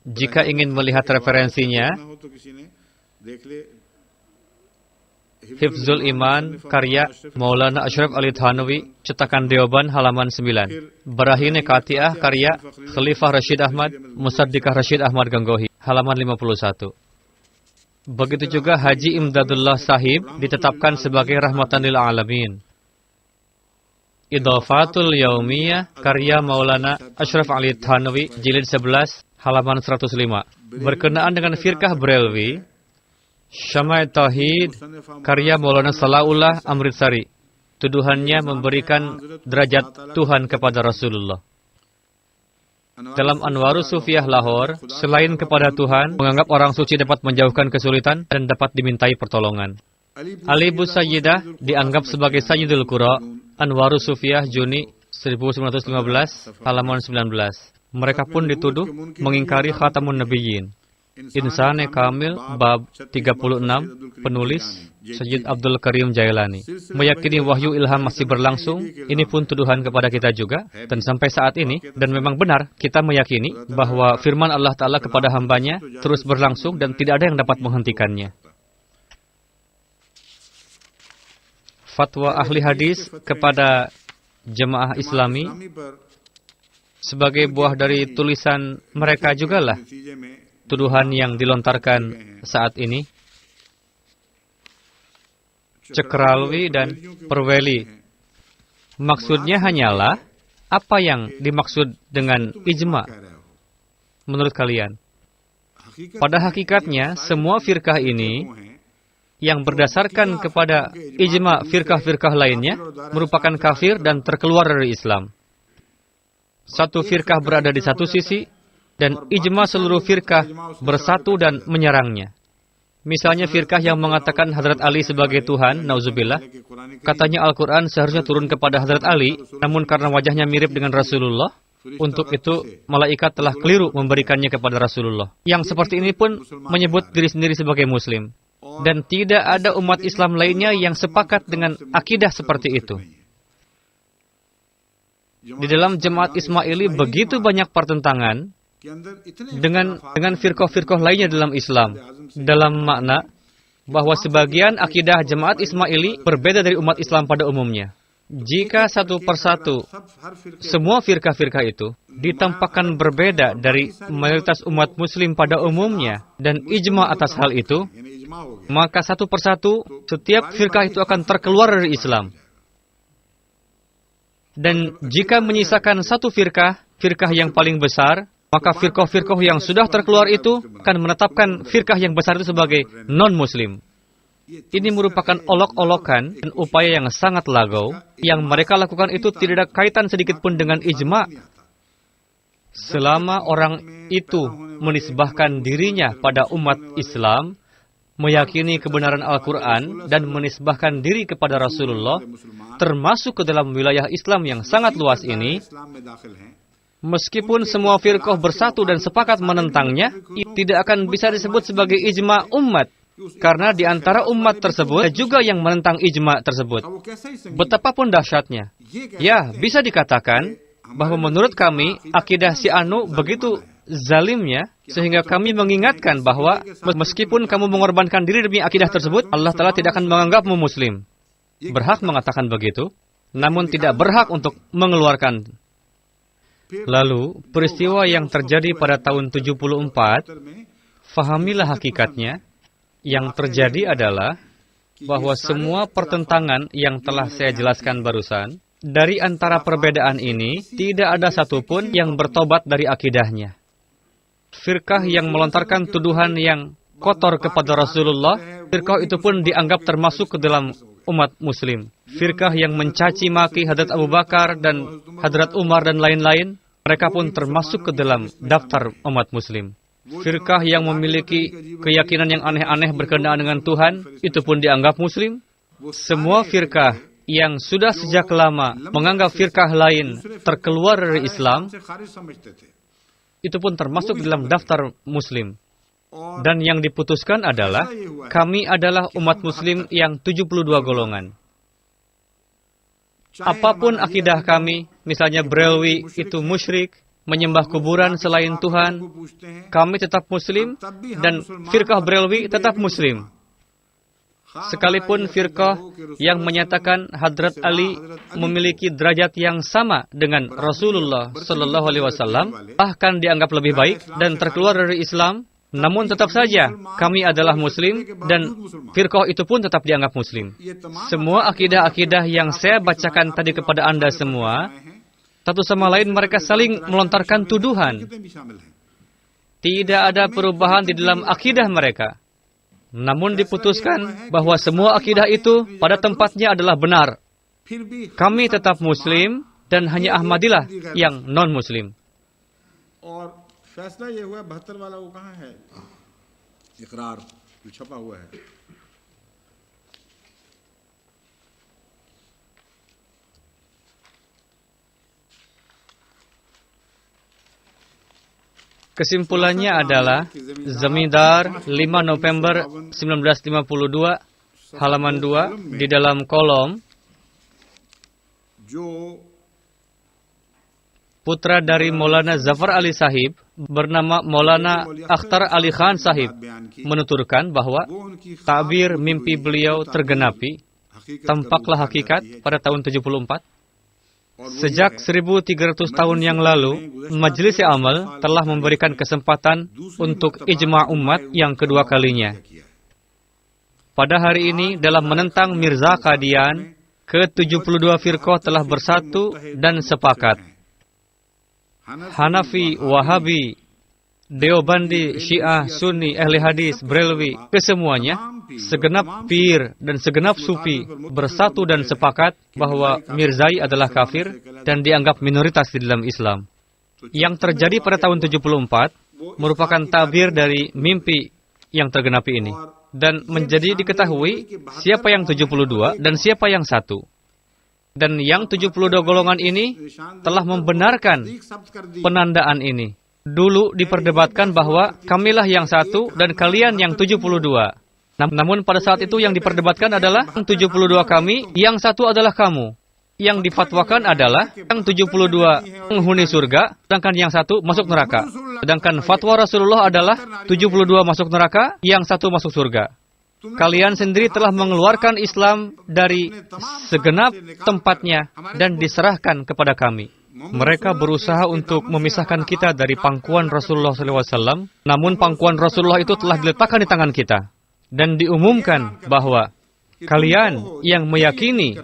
Jika ingin melihat referensinya, Hifzul Iman, karya Maulana Ashraf Ali Thanwi, cetakan Deoban, halaman 9. Barahine Qati'ah, karya Khalifah Rashid Ahmad, Musaddiqah Rashid Ahmad Ganggohi, halaman 51. Begitu juga Haji Imdadullah Sahib ditetapkan sebagai rahmatan lil alamin. Idhafatul Yaumiyah, karya Maulana Ashraf Ali Thanwi, jilid 11, halaman 105. Berkenaan dengan firqah Brelwi, Syamai Tauhid, karya Maulana Salaullah Amritsari, tuduhannya memberikan derajat Tuhan kepada Rasulullah. Dalam Anwarus Sufiyah Lahore, selain kepada Tuhan, menganggap orang suci dapat menjauhkan kesulitan dan dapat dimintai pertolongan. Ali Busayyidah dianggap sebagai Sayyidul Qura, Anwarus Sufiyah, Juni 1915, halaman 19. Mereka pun dituduh mengingkari Khatamun Nabiyyin. Insane Kamil, bab 36, penulis Sayyid Abdul Karim Jailani. Meyakini wahyu ilham masih berlangsung, ini pun tuduhan kepada kita juga. Dan sampai saat ini, dan memang benar, kita meyakini bahwa firman Allah Ta'ala kepada hambanya terus berlangsung dan tidak ada yang dapat menghentikannya. Fatwa ahli hadis kepada jemaah Islami sebagai buah dari tulisan mereka jugalah tuduhan yang dilontarkan saat ini. Cekralwi dan Perweli. Maksudnya hanyalah apa yang dimaksud dengan ijma menurut kalian? Pada hakikatnya, semua firqah ini yang berdasarkan kepada ijma firqah-firqah lainnya merupakan kafir dan terkeluar dari Islam. Satu firqah berada di satu sisi, dan ijma seluruh firqah bersatu dan menyerangnya. Misalnya firqah yang mengatakan Hadrat Ali sebagai Tuhan, nauzubillah, katanya Al-Quran seharusnya turun kepada Hadrat Ali, namun karena wajahnya mirip dengan Rasulullah, untuk itu malaikat telah keliru memberikannya kepada Rasulullah. Yang seperti ini pun menyebut diri sendiri sebagai Muslim. Dan tidak ada umat Islam lainnya yang sepakat dengan akidah seperti itu. Di dalam jemaat Ismaili begitu banyak pertentangan dengan firqah-firqah lainnya dalam Islam. Dalam makna bahwa sebagian akidah jemaat Ismaili berbeda dari umat Islam pada umumnya. Jika satu persatu semua firqah-firqah itu ditampakkan berbeda dari mayoritas umat Muslim pada umumnya dan ijma atas hal itu, maka satu persatu setiap firqah itu akan terkeluar dari Islam. Dan jika menyisakan satu firqah yang paling besar, maka firqah-firqah yang sudah terkeluar itu akan menetapkan firqah yang besar itu sebagai non-Muslim. Ini merupakan olok-olokan dan upaya yang sangat lagau. Yang mereka lakukan itu tidak ada kaitan sedikit pun dengan ijma. Selama orang itu menisbahkan dirinya pada umat Islam, meyakini kebenaran Al-Quran, dan menisbahkan diri kepada Rasulullah, termasuk ke dalam wilayah Islam yang sangat luas ini, meskipun semua firqah bersatu dan sepakat menentangnya, tidak akan bisa disebut sebagai ijma umat. Karena di antara umat tersebut juga yang menentang ijma tersebut. Betapapun dahsyatnya. Ya, bisa dikatakan bahwa menurut kami, akidah si Anu begitu zalimnya, sehingga kami mengingatkan bahwa meskipun kamu mengorbankan diri demi akidah tersebut, Allah Ta'ala tidak akan menganggapmu Muslim. Berhak mengatakan begitu, namun tidak berhak untuk mengeluarkan. Lalu, peristiwa yang terjadi pada tahun 74, fahamilah hakikatnya. Yang terjadi adalah bahwa semua pertentangan yang telah saya jelaskan barusan, dari antara perbedaan ini, tidak ada satupun yang bertobat dari akidahnya. Firqah yang melontarkan tuduhan yang kotor kepada Rasulullah, firqah itu pun dianggap termasuk ke dalam umat Muslim. Firqah yang mencaci maki Hadrat Abu Bakar dan Hadrat Umar dan lain-lain, mereka pun termasuk ke dalam daftar umat Muslim. Firqah yang memiliki keyakinan yang aneh-aneh berkenaan dengan Tuhan, itu pun dianggap Muslim. Semua firqah yang sudah sejak lama menganggap firqah lain terkeluar dari Islam, itu pun termasuk dalam daftar Muslim. Dan yang diputuskan adalah, kami adalah umat Muslim yang 72 golongan. Apapun akidah kami, misalnya Brelwi itu musyrik, menyembah kuburan selain Tuhan, kami tetap Muslim, dan firqah Brelwi tetap Muslim. Sekalipun firqah yang menyatakan Hadrat Ali memiliki derajat yang sama dengan Rasulullah Sallallahu Alaihi Wasallam, bahkan dianggap lebih baik dan terkeluar dari Islam, namun tetap saja kami adalah Muslim dan firqah itu pun tetap dianggap Muslim. Semua akidah-akidah yang saya bacakan tadi kepada Anda semua, satu sama lain mereka saling melontarkan tuduhan. Tidak ada perubahan di dalam akidah mereka. Namun diputuskan bahwa semua akidah itu pada tempatnya adalah benar. Kami tetap Muslim dan hanya Ahmadiyah yang non-Muslim. फैसला ये हुआ 72 वाला वो कहाँ है इकरार जो छपा हुआ है Kesimpulannya adalah Zamindar 5 November 1952 halaman 2 di dalam kolom putra dari Maulana Zafar Ali Sahib bernama Maulana Akhtar Ali Khan Sahib menuturkan bahwa takbir mimpi beliau tergenapi, tampaklah hakikat pada tahun 74. Sejak 1300 tahun yang lalu, Majlis Amal telah memberikan kesempatan untuk ijma' umat yang kedua kalinya. Pada hari ini, dalam menentang Mirza Qadian, ke-72 firqah telah bersatu dan sepakat. Hanafi, Wahabi, Deobandi, Syiah, Sunni, Ahli Hadis, Brelwi, kesemuanya, segenap pir dan segenap sufi bersatu dan sepakat bahwa Mirzai adalah kafir dan dianggap minoritas di dalam Islam. Yang terjadi pada tahun 74 merupakan tabir dari mimpi yang tergenapi ini. Dan menjadi diketahui siapa yang 72 dan siapa yang satu. Dan yang 72 golongan ini telah membenarkan penandaan ini. Dulu diperdebatkan bahwa kamilah yang satu dan kalian yang 72. Namun pada saat itu yang diperdebatkan adalah yang 72 kami, yang satu adalah kamu. Yang difatwakan adalah yang 72 penghuni surga, sedangkan yang satu masuk neraka. Sedangkan fatwa Rasulullah adalah 72 masuk neraka, yang satu masuk surga. Kalian sendiri telah mengeluarkan Islam dari segenap tempatnya dan diserahkan kepada kami. Mereka berusaha untuk memisahkan kita dari pangkuan Rasulullah SAW, namun pangkuan Rasulullah itu telah diletakkan di tangan kita. Dan diumumkan bahwa kalian yang meyakini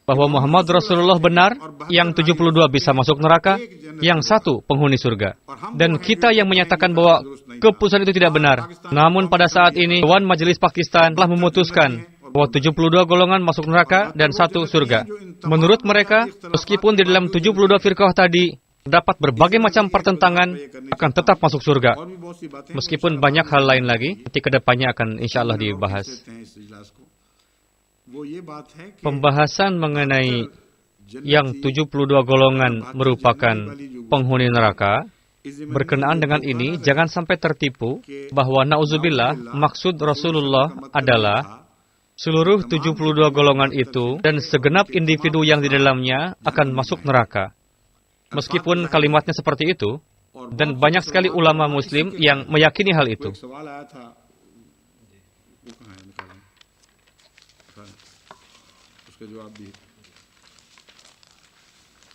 bahwa Muhammad Rasulullah benar, yang 72 bisa masuk neraka, yang satu penghuni surga. Dan kita yang menyatakan bahwa keputusan itu tidak benar. Namun pada saat ini, Dewan Majelis Pakistan telah memutuskan bahwa 72 golongan masuk neraka dan satu surga. Menurut mereka, meskipun di dalam 72 firqah tadi terdapat berbagai macam pertentangan, akan tetap masuk surga. Meskipun banyak hal lain lagi, nanti ke depannya akan insya Allah dibahas. Pembahasan mengenai yang 72 golongan merupakan penghuni neraka, berkenaan dengan ini, jangan sampai tertipu bahwa na'udzubillah, maksud Rasulullah adalah seluruh 72 golongan itu dan segenap individu yang di dalamnya akan masuk neraka. Meskipun kalimatnya seperti itu, dan banyak sekali ulama muslim yang meyakini hal itu.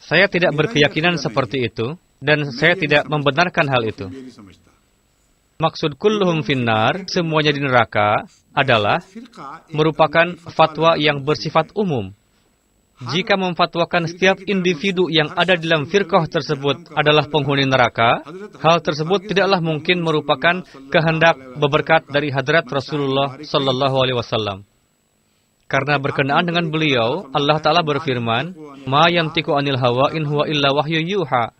Saya tidak berkeyakinan seperti itu, dan saya tidak membenarkan hal itu. Maksud kulluhum finnar, semuanya di neraka, adalah merupakan fatwa yang bersifat umum. Jika memfatwakan setiap individu yang ada dalam firqah tersebut adalah penghuni neraka, hal tersebut tidaklah mungkin merupakan kehendak berberkat dari hadrat Rasulullah Sallallahu Alaihi Wasallam. Karena berkenaan dengan beliau, Allah Ta'ala berfirman, Ma yantiqu anil hawa in huwa illa wahyu yuha.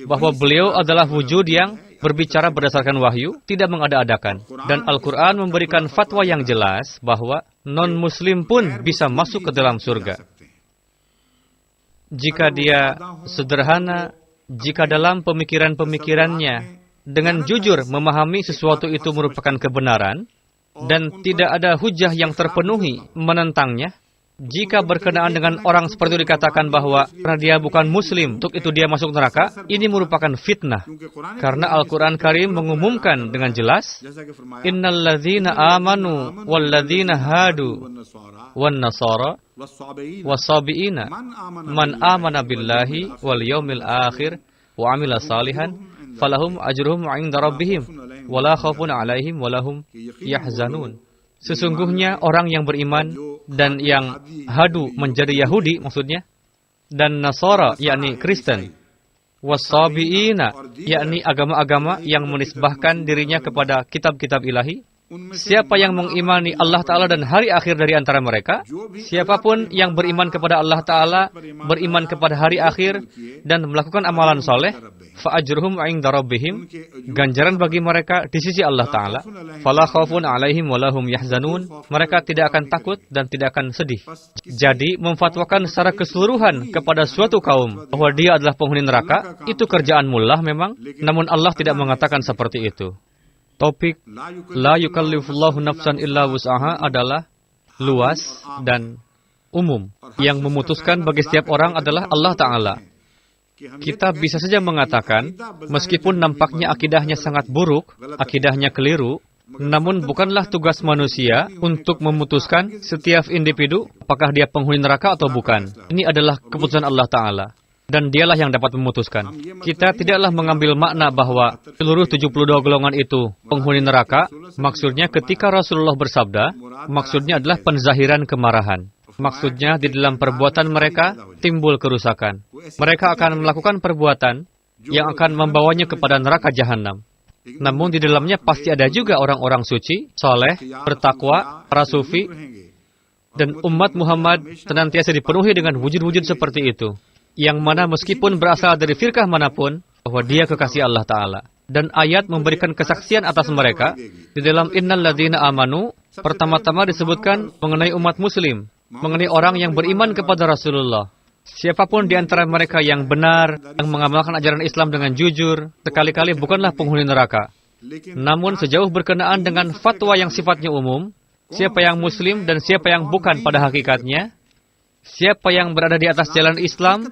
Bahwa beliau adalah wujud yang berbicara berdasarkan wahyu, tidak mengada-adakan. Dan Al-Quran memberikan fatwa yang jelas bahwa non-muslim pun bisa masuk ke dalam surga. Jika dia sederhana, jika dalam pemikiran-pemikirannya dengan jujur memahami sesuatu itu merupakan kebenaran, dan tidak ada hujah yang terpenuhi menentangnya, jika berkenaan dengan orang seperti itu dikatakan bahwa karena dia bukan muslim, untuk itu dia masuk neraka, ini merupakan fitnah. Karena Al-Quran Karim mengumumkan dengan jelas, Innal ladzina amanu wal ladzina hadu wan nasara was-sabiina man amana billahi wal yaumil akhir wa amila salihan falahum ajruhum 'inda rabbihim wala khaufun 'alaihim walahum yahzanun. Sesungguhnya orang yang beriman dan yang hadu menjadi Yahudi maksudnya, dan Nasara yakni Kristen, was-sabiina yakni agama-agama yang menisbahkan dirinya kepada kitab-kitab ilahi. Siapa yang mengimani Allah Ta'ala dan hari akhir dari antara mereka, siapapun yang beriman kepada Allah Ta'ala, beriman kepada hari akhir, dan melakukan amalan soleh, fa'ajruhum 'inda rabbihim, ganjaran bagi mereka di sisi Allah Ta'ala, fala khaufun 'alaihim walahum yahzanun, mereka tidak akan takut dan tidak akan sedih. Jadi, memfatwakan secara keseluruhan kepada suatu kaum bahwa dia adalah penghuni neraka, itu kerjaan mullah memang, namun Allah tidak mengatakan seperti itu. Topik La yukallifullahu nafsan illa wus'aha adalah luas dan umum. Yang memutuskan bagi setiap orang adalah Allah Ta'ala. Kita bisa saja mengatakan, meskipun nampaknya akidahnya sangat buruk, akidahnya keliru, namun bukanlah tugas manusia untuk memutuskan setiap individu apakah dia penghuni neraka atau bukan. Ini adalah keputusan Allah Ta'ala. Dan dialah yang dapat memutuskan. Kita tidaklah mengambil makna bahwa seluruh 72 golongan itu penghuni neraka. Maksudnya ketika Rasulullah bersabda, maksudnya adalah penzahiran kemarahan. Maksudnya di dalam perbuatan mereka timbul kerusakan. Mereka akan melakukan perbuatan yang akan membawanya kepada neraka jahanam. Namun di dalamnya pasti ada juga orang-orang suci, soleh, bertakwa, para sufi, dan umat Muhammad senantiasa dipenuhi dengan wujud-wujud seperti itu. Yang mana meskipun berasal dari firqah manapun, bahwa dia kekasih Allah Ta'ala. Dan ayat memberikan kesaksian atas mereka. Di dalam Innal ladzina amanu, pertama-tama disebutkan mengenai umat muslim, mengenai orang yang beriman kepada Rasulullah. Siapapun di antara mereka yang benar, yang mengamalkan ajaran Islam dengan jujur, sekali-kali bukanlah penghuni neraka. Namun sejauh berkenaan dengan fatwa yang sifatnya umum, siapa yang muslim dan siapa yang bukan pada hakikatnya, siapa yang berada di atas jalan Islam,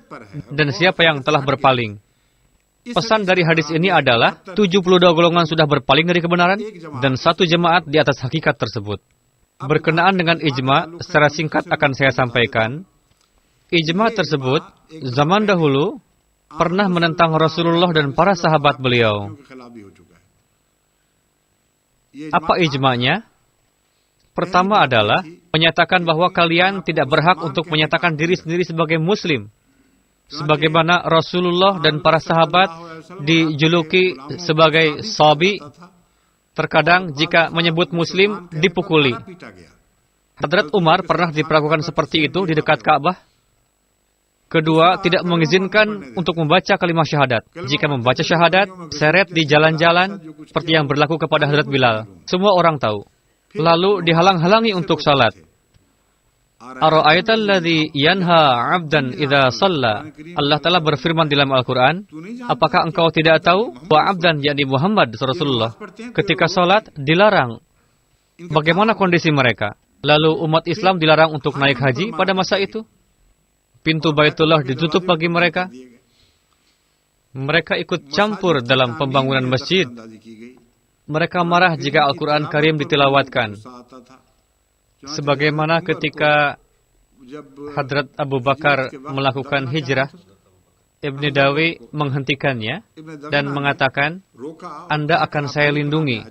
dan siapa yang telah berpaling. Pesan dari hadis ini adalah, 72 golongan sudah berpaling dari kebenaran, dan satu jemaat di atas hakikat tersebut. Berkenaan dengan ijma, secara singkat akan saya sampaikan. Ijma tersebut, zaman dahulu, pernah menentang Rasulullah dan para sahabat beliau. Apa ijma'nya? Pertama adalah menyatakan bahwa kalian tidak berhak untuk menyatakan diri sendiri sebagai muslim. Sebagaimana Rasulullah dan para sahabat dijuluki sebagai sabi, terkadang jika menyebut muslim dipukuli. Hadrat Umar pernah diperlakukan seperti itu di dekat Ka'bah. Kedua, tidak mengizinkan untuk membaca kalimat syahadat. Jika membaca syahadat, seret di jalan-jalan seperti yang berlaku kepada Hadrat Bilal. Semua orang tahu. Lalu dihalang-halangi untuk salat. Ara'aital ladzi yanha 'abdan idza shalla. Allah Ta'ala berfirman di dalam Al-Qur'an, apakah engkau tidak tahu bahwa 'abdan yakni Muhammad Rasulullah ketika salat dilarang? Bagaimana kondisi mereka? Lalu umat Islam dilarang untuk naik haji pada masa itu. Pintu Baitullah ditutup bagi mereka. Mereka ikut campur dalam pembangunan masjid. Mereka marah jika Al-Quran Karim ditilawatkan. Sebagaimana ketika Hadrat Abu Bakar melakukan hijrah, Ibn Dawi menghentikannya dan mengatakan, Anda akan saya lindungi.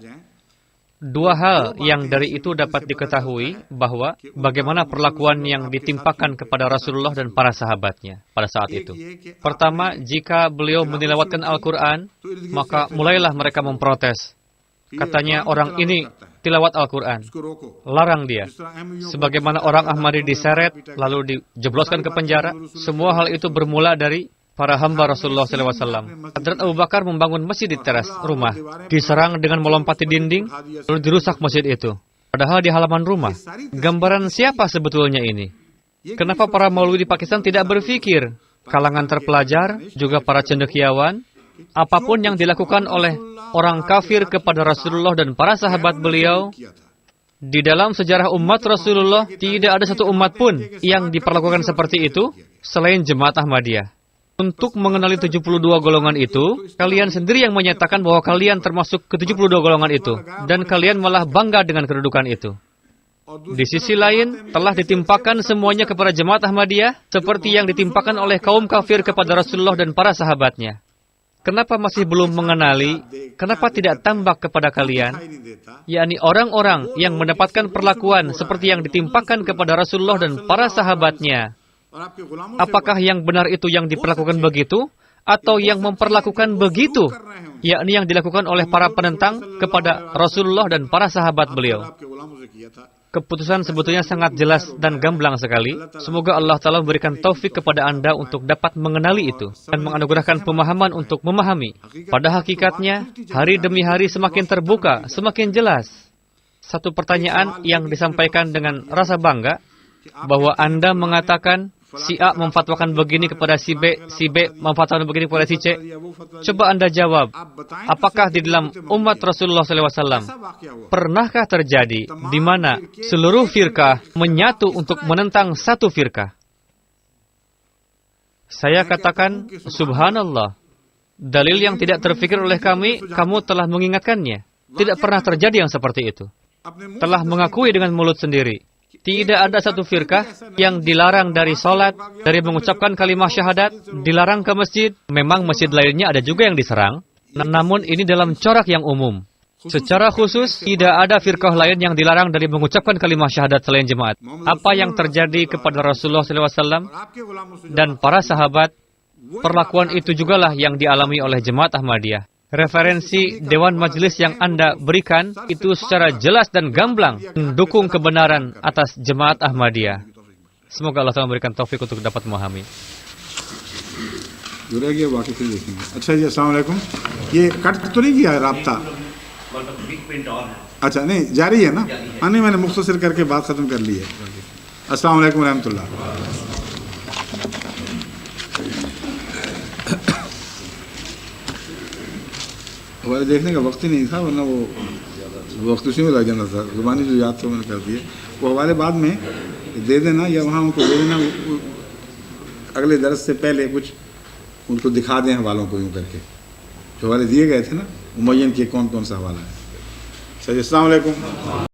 Dua hal yang dari itu dapat diketahui bahwa bagaimana perlakuan yang ditimpakan kepada Rasulullah dan para sahabatnya pada saat itu. Pertama, jika beliau mentilawatkan Al-Quran, maka mulailah mereka memprotes. Katanya orang ini tilawat Al-Quran, larang dia. Sebagaimana orang Ahmadi diseret, lalu dijebloskan ke penjara. Semua hal itu bermula dari para hamba Rasulullah SAW. Hadrat Abu Bakar membangun masjid di teras rumah. Diserang dengan melompati dinding, lalu dirusak masjid itu. Padahal di halaman rumah. Gambaran siapa sebetulnya ini? Kenapa para maulwi di Pakistan tidak berpikir? Kalangan terpelajar, juga para cendekiawan, apapun yang dilakukan oleh orang kafir kepada Rasulullah dan para sahabat beliau, di dalam sejarah umat Rasulullah, tidak ada satu umat pun yang diperlakukan seperti itu selain Jemaat Ahmadiyah. Untuk mengenali 72 golongan itu, kalian sendiri yang menyatakan bahwa kalian termasuk ke 72 golongan itu, dan kalian malah bangga dengan kedudukan itu. Di sisi lain, telah ditimpakan semuanya kepada Jemaat Ahmadiyah, seperti yang ditimpakan oleh kaum kafir kepada Rasulullah dan para sahabatnya. Kenapa masih belum mengenali? Kenapa tidak tambah kepada kalian? Yakni orang-orang yang mendapatkan perlakuan seperti yang ditimpakan kepada Rasulullah dan para sahabatnya. Apakah yang benar itu yang diperlakukan begitu? Atau yang memperlakukan begitu? Yakni yang dilakukan oleh para penentang kepada Rasulullah dan para sahabat beliau. Keputusan sebetulnya sangat jelas dan gamblang sekali. Semoga Allah Ta'ala memberikan taufik kepada Anda untuk dapat mengenali itu dan menganugerahkan pemahaman untuk memahami. Pada hakikatnya, hari demi hari semakin terbuka, semakin jelas. Satu pertanyaan yang disampaikan dengan rasa bangga, bahwa Anda mengatakan si A memfatwakan begini kepada si B memfatwakan begini kepada si C. Coba Anda jawab, apakah di dalam umat Rasulullah SAW pernahkah terjadi di mana seluruh firqah menyatu untuk menentang satu firqah? Saya katakan, subhanallah, dalil yang tidak terfikir oleh kami, kamu telah mengingatkannya. Tidak pernah terjadi yang seperti itu. Telah mengakui dengan mulut sendiri. Tidak ada satu firqah yang dilarang dari sholat, dari mengucapkan kalimah syahadat, dilarang ke masjid. Memang masjid lainnya ada juga yang diserang, namun ini dalam corak yang umum. Secara khusus, tidak ada firqah lain yang dilarang dari mengucapkan kalimah syahadat selain jemaat. Apa yang terjadi kepada Rasulullah SAW dan para sahabat, perlakuan itu jugalah yang dialami oleh Jemaat Ahmadiyah. Referensi Dewan Majelis yang Anda berikan itu secara jelas dan gamblang mendukung kebenaran atas Jemaat Ahmadiyah. Semoga Allah Ta'ala memberikan taufik untuk dapat memahami. अच्छा जी, अस्सलाम वालेकुम। ये कट तो नहीं किया है राब्ता? अच्छा, नहीं जारी है ना? हाँ, नहीं, मैंने मुख्तसर करके बात खत्म कर ली है। अस्सलाम वालेकुम रहमतुल्लाह। हमारे देखने का वक्त ही नहीं था, वरना वो वक्त उसी में लग जाना था। ज़ुबानी जो याद था मैंने कर दिए, वो हवाले बाद में दे देना या वहाँ उनको दे देना, अगले दरस से पहले कुछ उनको दिखा दें हवालों को यूँ करके। जो हवाले दिए गए थे ना, मुय्यन के कौन कौन सा हवाला है। सही, अस्सलाम वालेकुम।